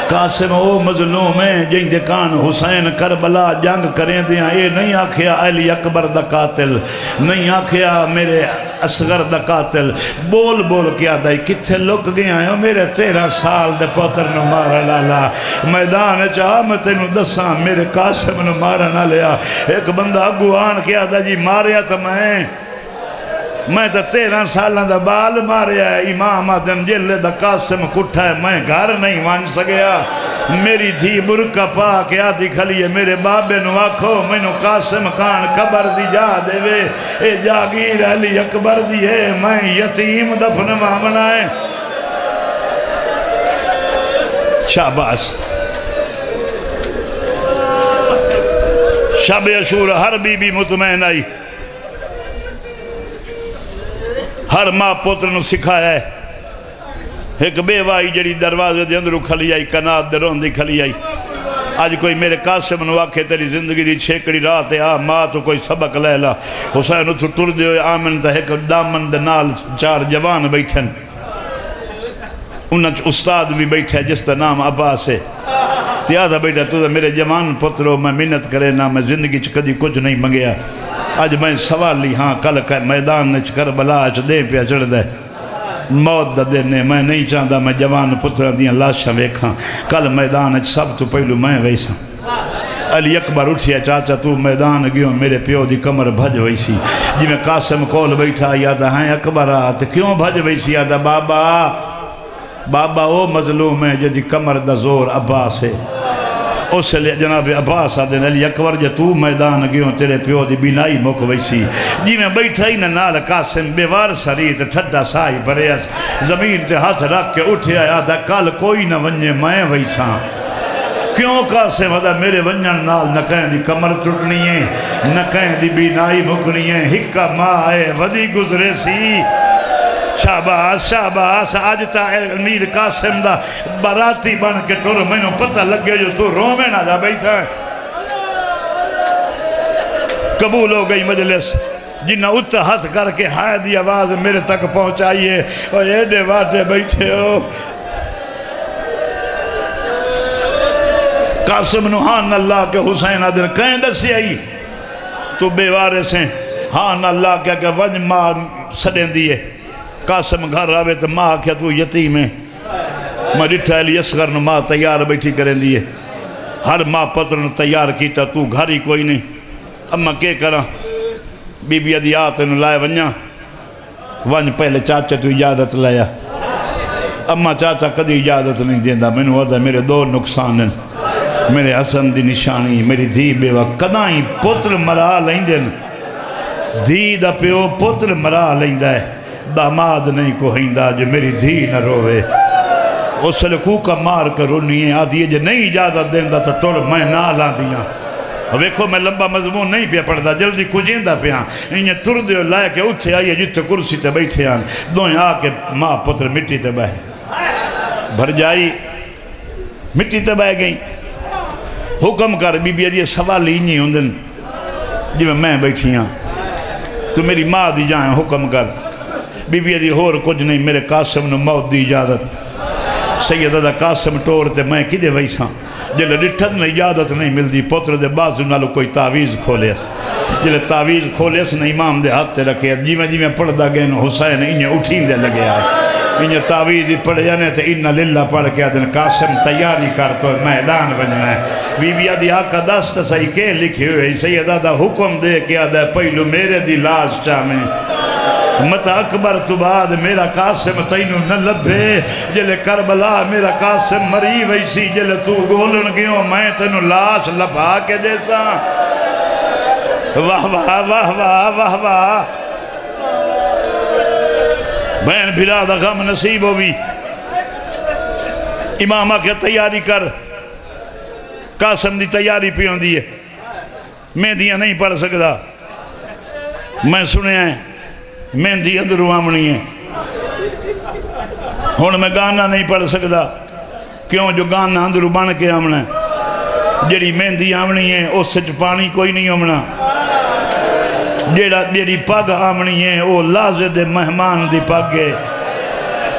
قاسم او مظلوم ہے جن دے کان حسین کربلا جنگ کریں دیاں اے نہیں آکھیا علی اکبر دا قاتل نہیں آکھیا میرے اصغر دا قاتل بول بول کیا دائی کتھے لک گیا ہے میرے 13 سال دے پوتر نو مارا لالا میدان چاہ میں تینو دساں میرے قاسم نو مارا نہ لیا ایک بندہ گوان کیا دا جی ماریا تا میں تا 13 سالہ دا بال ماریا ہے امام آدم جلے دا قاسم کٹھا ہے میں گھر نہیں مان سکیا میری دھی برکہ پا کے آدھی کھلی ہے میرے بابے نو آکھو میں نو قاسم کان قبر دی جا دے وے اے جاگیر علی اکبر دی ہے میں یتیم دفن مامنا ہے شاباس شب عاشور ہر بی بی مطمئن آئی ہر ماں پوتر نو سکھایا ہے ایک بیوائی جڑی دروازے دے اندرو کھلی آئی کنات دے رون دی کھلی آئی آج کوئی میرے قاسم نو آکھے تیری زندگی دی چھیکڑی رات ہے ماں تو کوئی سبق لے لا حسین تو ٹر دے ہوئے آمن تا ایک دامن دے نال 4 جوان بیٹھن انہاں استاد بھی بیٹھے جس تا نام عباس ہے تیازہ بیٹھا تو میرے جوان پتروں میں منت کرے نا میں زندگی چ کدی کچھ نہیں منگیا آج میں سوال لی ہاں کل کا میدان نے کربلا چ دے پیا چڑھ دے موت دا دینے میں نہیں چاہتا میں جوان پترہ دیاں لاشاں ویکھاں کل میدان چ سب تو پہلو میں ویساں علی اکبر اٹھیا چاچا تو میدان گیوں میرے پیو دی کمر بھج ویسی جی میں قاسم کول بیٹھا یادا ہیں اکبر آت کیوں بھج ویسی یادا بابا او مظلوم ہے جدی کمر دا زور عباس ہے اس لئے جناب عباس آدھن علی اکبر جے تو میدان گیوں تیرے پیو دی بینائی مک ویسی جی میں بیٹھا ہی نال قاسم بیوار سریت ٹھڈا سائی بریس زمین تے ہاتھ رکھ کے اٹھے آیا دا کل کوئی نہ ونجے میں ویساں کیوں قاسم آدھا میرے ونجن نال نہ کہیں دی کمر ٹوٹنی ہے نہ کہیں دی بینائی مکنی ہے ہکا ماں آئے ودی گزرے سی شاباس شاباس آج تا امیر قاسم دا باراتی بن کے ٹور میں نے پتہ لگ گیا جو تو رومے نہ جا بیٹھا ہے قبول ہو گئی مجلس جنہ اتہ ہاتھ کر کے ہائے دی آواز میرے تک پہنچائیے اور ایڈے واٹے بیٹھے ہو قاسم نوحان اللہ کے حسین آدھر کہیں دسی آئی تو بے وارث ہیں ہاں اللہ کیا کہ ونج ماں سڑیں دیئے قاسم گھر آوے تو ماں کیا تو یتیم ہے میں ڈٹھا علی اصغر نو ماں تیار بیٹھی کریں دیئے ہر ماں پتر نو تیار کیتا تو گھر ہی کوئی نہیں اما کے کرا بی بی ادیات نو لائے ونجا ونج پہلے چاچا تو اجازت لایا اما چاچا کدی اجازت نہیں دیندہ میں نے ہوتا میرے دو نقصان ہیں میرے حسن دی نشانی میری دھی بیوہ کدائیں پتر مرا لیندن دھی دا پیو پتر مرا لیندہ ہے داماد نہیں کوہیندہ جو میری دھی نہ روے اس لکو کا مار کر رونی ہے آدھی ہے جو نہیں اجازت دیندہ تو ٹول میں نہ لا دیا ویکھو میں لمبا مضمون نہیں پیا پڑھتا جلدی کجیندہ پیا انہیں تر دیو لائے کہ اٹھے آئیے جتے کرسی تے بیٹھے آن دوئیں آ کے ماں پتر مٹی تے بہ بھر جائی مٹی تے بہ گئی حکم کر بی بی یہ سوال ہی نہیں ہوندن جی میں بیٹھی ہاں تو میری ماں دی جائیں حکم کر بی بی دی ہور کچھ نہیں میرے قاسم نے موت دی اجازت سیدہ قاسم ٹور تے میں کدے ویساں جلے ڈٹھت میں اجازت نہیں ملدی پتر دے بازو نالو کوئی تعویز کھولیس جلے تعویز کھولیس نے امام دے ہاتھ تے رکھے جی میں پڑھ دا گئے حسین انہیں اٹھین دے لگے آئے انہیں تعویز ہی پڑھ جانے تھے انہا للہ پڑھ کے آدھن قاسم تیاری کر تو میدان بننا ہے بی بی آدھی آقا دست صحیح کے لکھے ہوئے سیدہ دا حکم دے کے آدھا پہلو میرے دی لاش چاہمیں مت اکبر تو بعد میرا قاسم تینو نہ لبھے جلے کربلا میرا قاسم مری ویسی جلے تو گولن گیوں میں تینو لاش لبھا کے جیسا واہ واہ واہ واہ واہ واہ بہن بھلا دا غم نصیب ہوئی امامہ کے تیاری کر قاسم دی تیاری پیوں دیئے میں دیا نہیں پڑھ سکتا میں سنے ہیں مہندی اندرو آمنی ہے ہون میں گانا نہیں پڑھ سکتا کیوں جو گانا اندرو بان کے آمنا ہے جیڑی مہندی آمنی ہے اس سے پانی کوئی نہیں آمنا جیڑی پگ آمنی ہے وہ لازد مہمان دی پگ ہے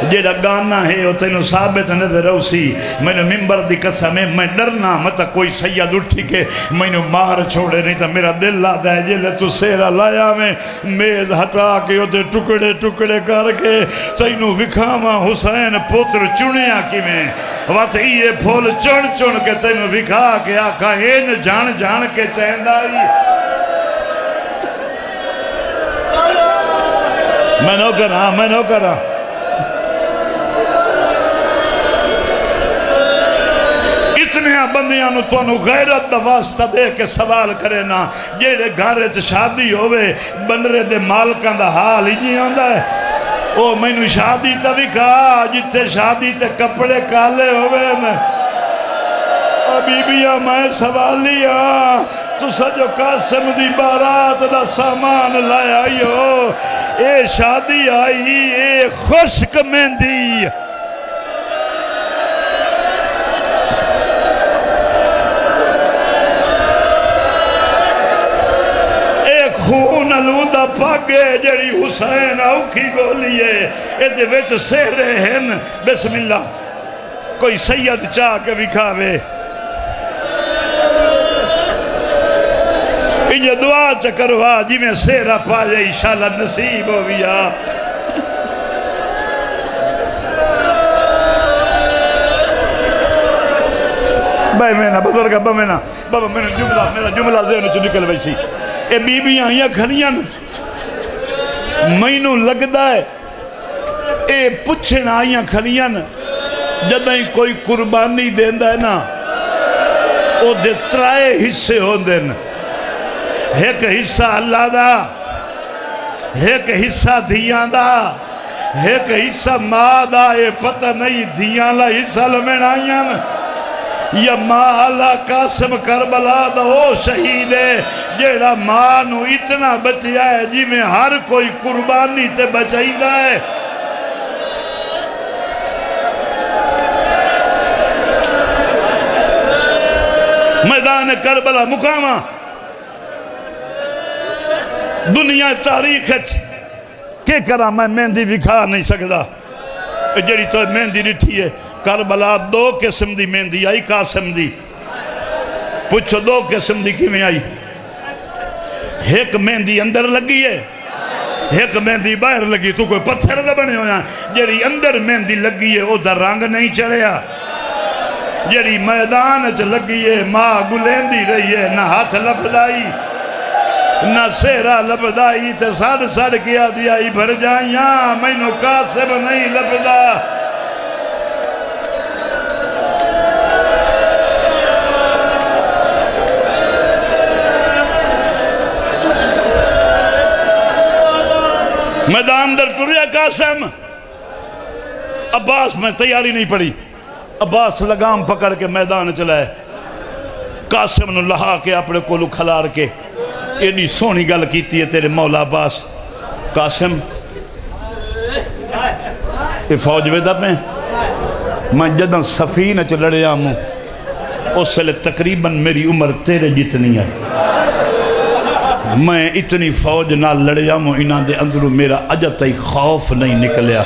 جیڑا گانا ہے وہ تینو ثابت نظر روسی میں نے ممبر دی قسم ہے میں ڈرنا مطا کوئی سید اٹھی کے میں نے مار چھوڑے نہیں تا میرا دل لاتا ہے جلے تو سیرہ لایا میں میز ہٹا کے ہوتے ٹکڑے ٹکڑے کر کے تینو وکھاما حسین پتر چنیا کی میں وقت یہ پھول چن چن کے تینو وکھا کے آقا این جان جان کے چہندائی میں نو کرا بندیاں نو تو انو غیرت دا واسطہ دے کے سوال کرے نا جیڑے گھارے چھ شادی ہوئے بندرے دے مالکان دا حال ہی نہیں آندہ ہے او میں نو شادی تا بھی کہا جتے شادی تے کپڑے کالے ہوئے میں بی بیاں میں سوال لیا تو سجو قاسم دی بارات دا سامان لائے آئی ہو اے شادی آئی اے خشک مہندی خون علودہ پاگے جڑی حسین اوکھی گولیے ایدے ویچ سہرے ہیں بسم اللہ کوئی سید چاہ کے بکھاوے انجھے دعا چکروا جی میں سہرہ پاجے انشاءاللہ نصیب ہو بیا بھائی میں نا بزرگا بابا میں میرا جملہ ذہن چو نکل ویسی اے بی بی آئیاں کھلیاں مینوں لگدا ہے اے پچھن آئیاں کھلیاں جدائیں کوئی قربانی دیندہ ہے نا او دے ترائے حصے ہوندے ن ایک حصہ اللہ دا ایک حصہ دھیاں دا ایک حصہ ماں دا اے پتہ نہیں دھیاں لا حصہ لمن آئیاں یا ماں اللہ قاسم کربلا دا وہ شہید ہے جیڑا ماں نو اتنا بچیا ہے جی میں ہر کوئی قربانی تے بچائی دا ہے میدان کربلا مقامہ دنیا تاریخ کہ کرا میں مہندی بکھا نہیں سکتا جڑی تو مہندی نٹھی ہے کربلا دو قسم دی مہندی آئی قاسم دی پوچھو دو قسم دی کی میں آئی ایک مہندی اندر لگی ہے ایک مہندی باہر لگی تو کوئی پتھر نہ بنے ہویا جڑی اندر مہندی لگی ہے او دا رنگ نہیں چڑھیا جڑی میدان چ لگی ہے ماں گلیندی رہی ہے نہ ہاتھ لپدائی نہ سہرا لپدائی تے سڑ کیا دیائی بھر جائیاں مینوں قاسم نہیں لپدا میدان در ٹریا قاسم عباس میں تیاری نہیں پڑی عباس لگام پکڑ کے میدان چلائے قاسم نے لہا کے اپنے کولو کھلار کے ایڈی سونی گل کیتی ہے تیرے مولا عباس قاسم یہ فوج ویدہ میں جدن سفینہ چ لڑے آموں اس سے تقریباً میری عمر تیرے جتنی ہے میں اتنی فوج نہ لڑے آموں انہاں دے اندروں میرا اجتائی خوف نہیں نکلیا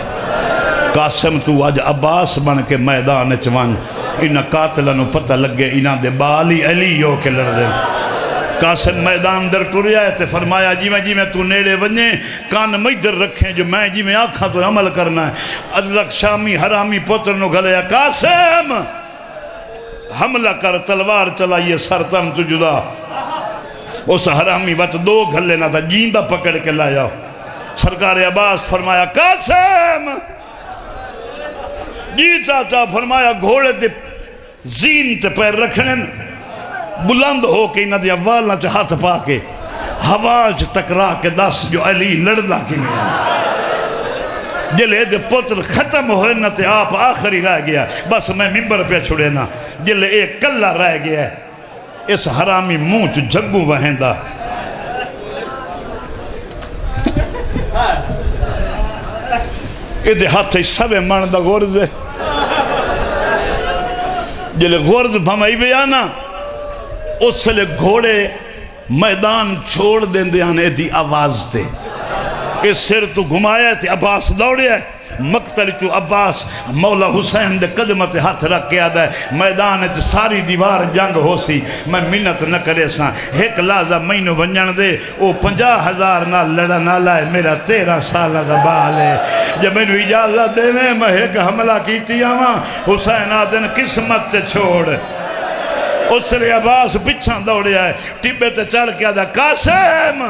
قاسم تو آج عباس بن کے میدان چوان انہاں قاتلانو پتہ لگے انہاں دے بالی علی ہو کے لڑ دے قاسم میدان در ٹریا ہے تے فرمایا جی میں تو نیڑے ونجے کان میدر رکھیں جو میں جی میں آنکھاں تو عمل کرنا ہے ادرک شامی حرامی پتر نو گھلیا قاسم حملہ کر تلوار چلائیے سرطن تو جدا اس حرامی بات دو گھلے نہ تھا جیندہ پکڑ کے لایا سرکار عباس فرمایا قاسم جیتا تھا فرمایا گھوڑے تے زین تے پیر رکھنے بلند ہو کے انہاں دیا والنا چا ہاتھ پا کے ہواج تکرا کے دس جو علی لڑنا کی جلے دے پتر ختم ہوئے نہ تے آپ آخری رہ گیا بس میں ممبر پہ چھوڑے نا جلے ایک کلہ رہ گیا ہے اس حرامی منہ چ جگو وہندہ ادھے ہاتھ سوے ماندہ غرز ہے جلے غرز بھمائی بیانا اس سے لے گھوڑے میدان چھوڑ دیں دے آنے دی آواز دے اس سر تو گھمایا تھے عباس دوڑیا ہے مقتل چو عباس مولا حسین دے قدمت ہاتھ رکھ کے آدھا ہے میدان چ ساری دیوار جنگ ہو سی میں منت نہ کرے ساں ایک لازہ مینو ونجن دے او 50,000 نہ لڑا نہ لائے میرا 13 سالہ دا بال ہے جب مینو اجازت دے میں ایک حملہ کیتی آواں حسین آدھن قسمت تے چھوڑ اس لئے عباس پچھاں دوڑیا ہے ٹبے تے چڑھ کے آدھا قاسم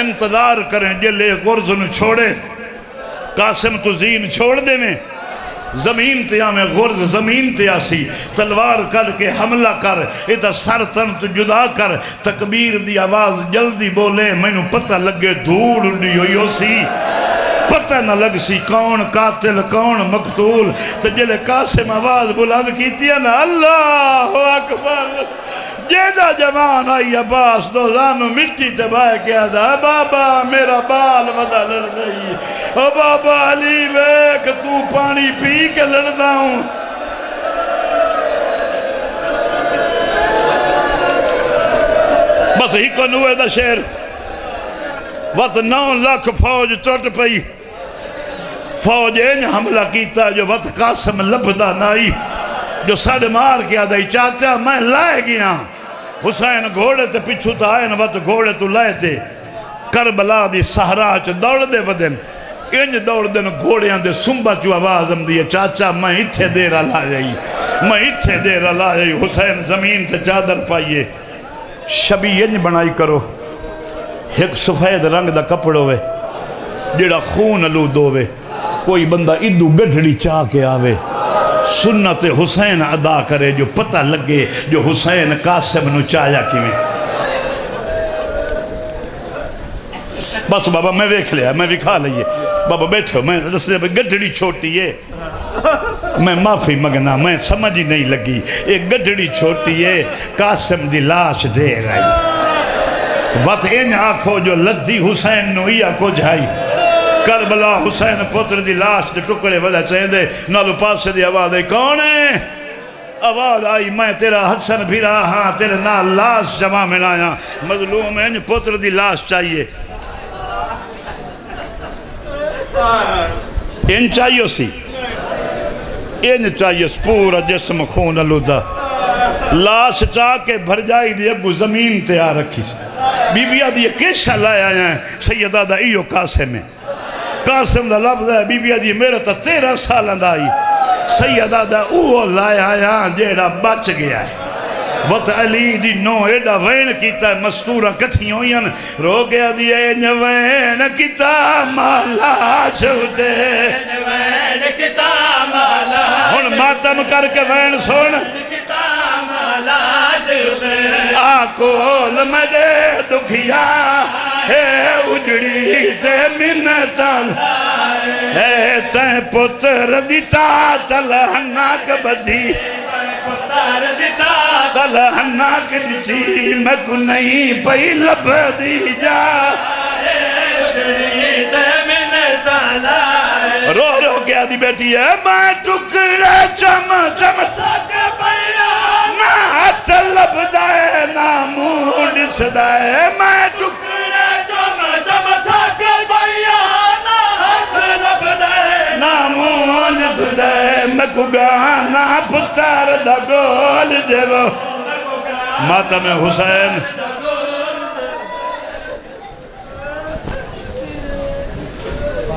انتظار کریں جلے غرز نو چھوڑے قاسم تو زین چھوڑ دے میں زمین تے آمیں غرز زمین تے آسی تلوار کر کے حملہ کر ادھا سر تن تو جدا کر تکبیر دی آواز جلدی بولے میں نو پتہ لگے دھوڑ اڈی ہوئی سی پتہ نہ لگ سی کون قاتل کون مقتول تو جلے قاسم آواز بلند کیتی ہے نا اللہ اکبر جیدہ جوان آئی عباس دو زانو مٹی تباہ کیا دا بابا میرا بال ودا لڑ دائی او بابا علی بیک تو پانی پی کے لڑ داؤں بس ہی کو نوے دا شیر وقت 9 لاکھ فوج ٹوٹ پئی فوج این حملہ کیتا جو وقت قاسم لبدا نائی جو سڑ مار کیا دائی چاچا میں لائے گیا حسین گھوڑے تے پچھو تا آئے نا وقت گھوڑے تو لائے تے کربلا دی سہرا چ دوڑ دے بدن انج دوڑ دے گھوڑیاں دے سنبا چو آواز ہم دیئے چاچا میں اتھے دیر لا جائی میں اتھے دیر لا جائی حسین زمین تے چادر پائیے شبی انج بنائی کرو ایک سفید رنگ دا کپڑ ہوئے جیڑا خون علود ہوئے کوئی بندہ ادو گڑھڑی چاہ کے آوے سنت حسین ادا کرے جو پتہ لگے جو حسین قاسم نو چایا کیویں بس بابا میں ویکھ لیا میں وکھا لئیے بابا بیٹھو میں دسنے پہ گڈڑی چھوٹی ہے میں معافی مگنا میں سمجھ ہی نہیں لگی ایک گڈڑی چھوٹی ہے قاسم دی لاش دے رہی وقت این آنکھو جو لدھی حسین نو ہی آنکھو جھائی کربلا حسین پتر دی لاش دے ٹکڑے ودا چاہیں دے نالو پاس سے دی آواز ہے کون ہے آواز آئی میں تیرا حسن بھی رہا ہاں تیرے نال لاش جمع میں لایا مظلوم ہے پتر دی لاش چاہیے ان چاہیے سی ان چاہیے پورا جسم خون علودہ لاش چاہ کے بھر جائی دی اگو زمین تیار رکھی سی بی بی آدھی کیشا لائے آیا ہیں سیدہ دا ایو قاسم ہے قاسم دا لفظ ہے بی بی آدھی میرا تا 13 سال اندائی سیدہ دا اوہ لائے آیا جیڑا بچ گیا ہے وقت علی دی نو ایڈا وین کیتا ہے مستورہ کتھی ہوئی ہیں رو گیا دی این وین کیتا مالا چھوٹے وین کیتا مالا ہن ماتم کر کے وین سن کیتا مالا چھوٹے آکول مدے دکھیا ہے اجڑی تے منتال ہے تے پتر دیتا تلہناک بدھی تلہناک دیتی میں کو نہیں پہی لب دی جا رو رو کیا دی بیٹی ہے میں ٹکڑے چم چم چاک پہیا نہ ہاتھ لب دائے نہ مونڈ صدائے میں ٹکڑے چم چم چاک پہیا نہ ہاتھ لب دائے نہ مونڈ صدائے میں کو گانا پتار دا گول دیو ماتم حسین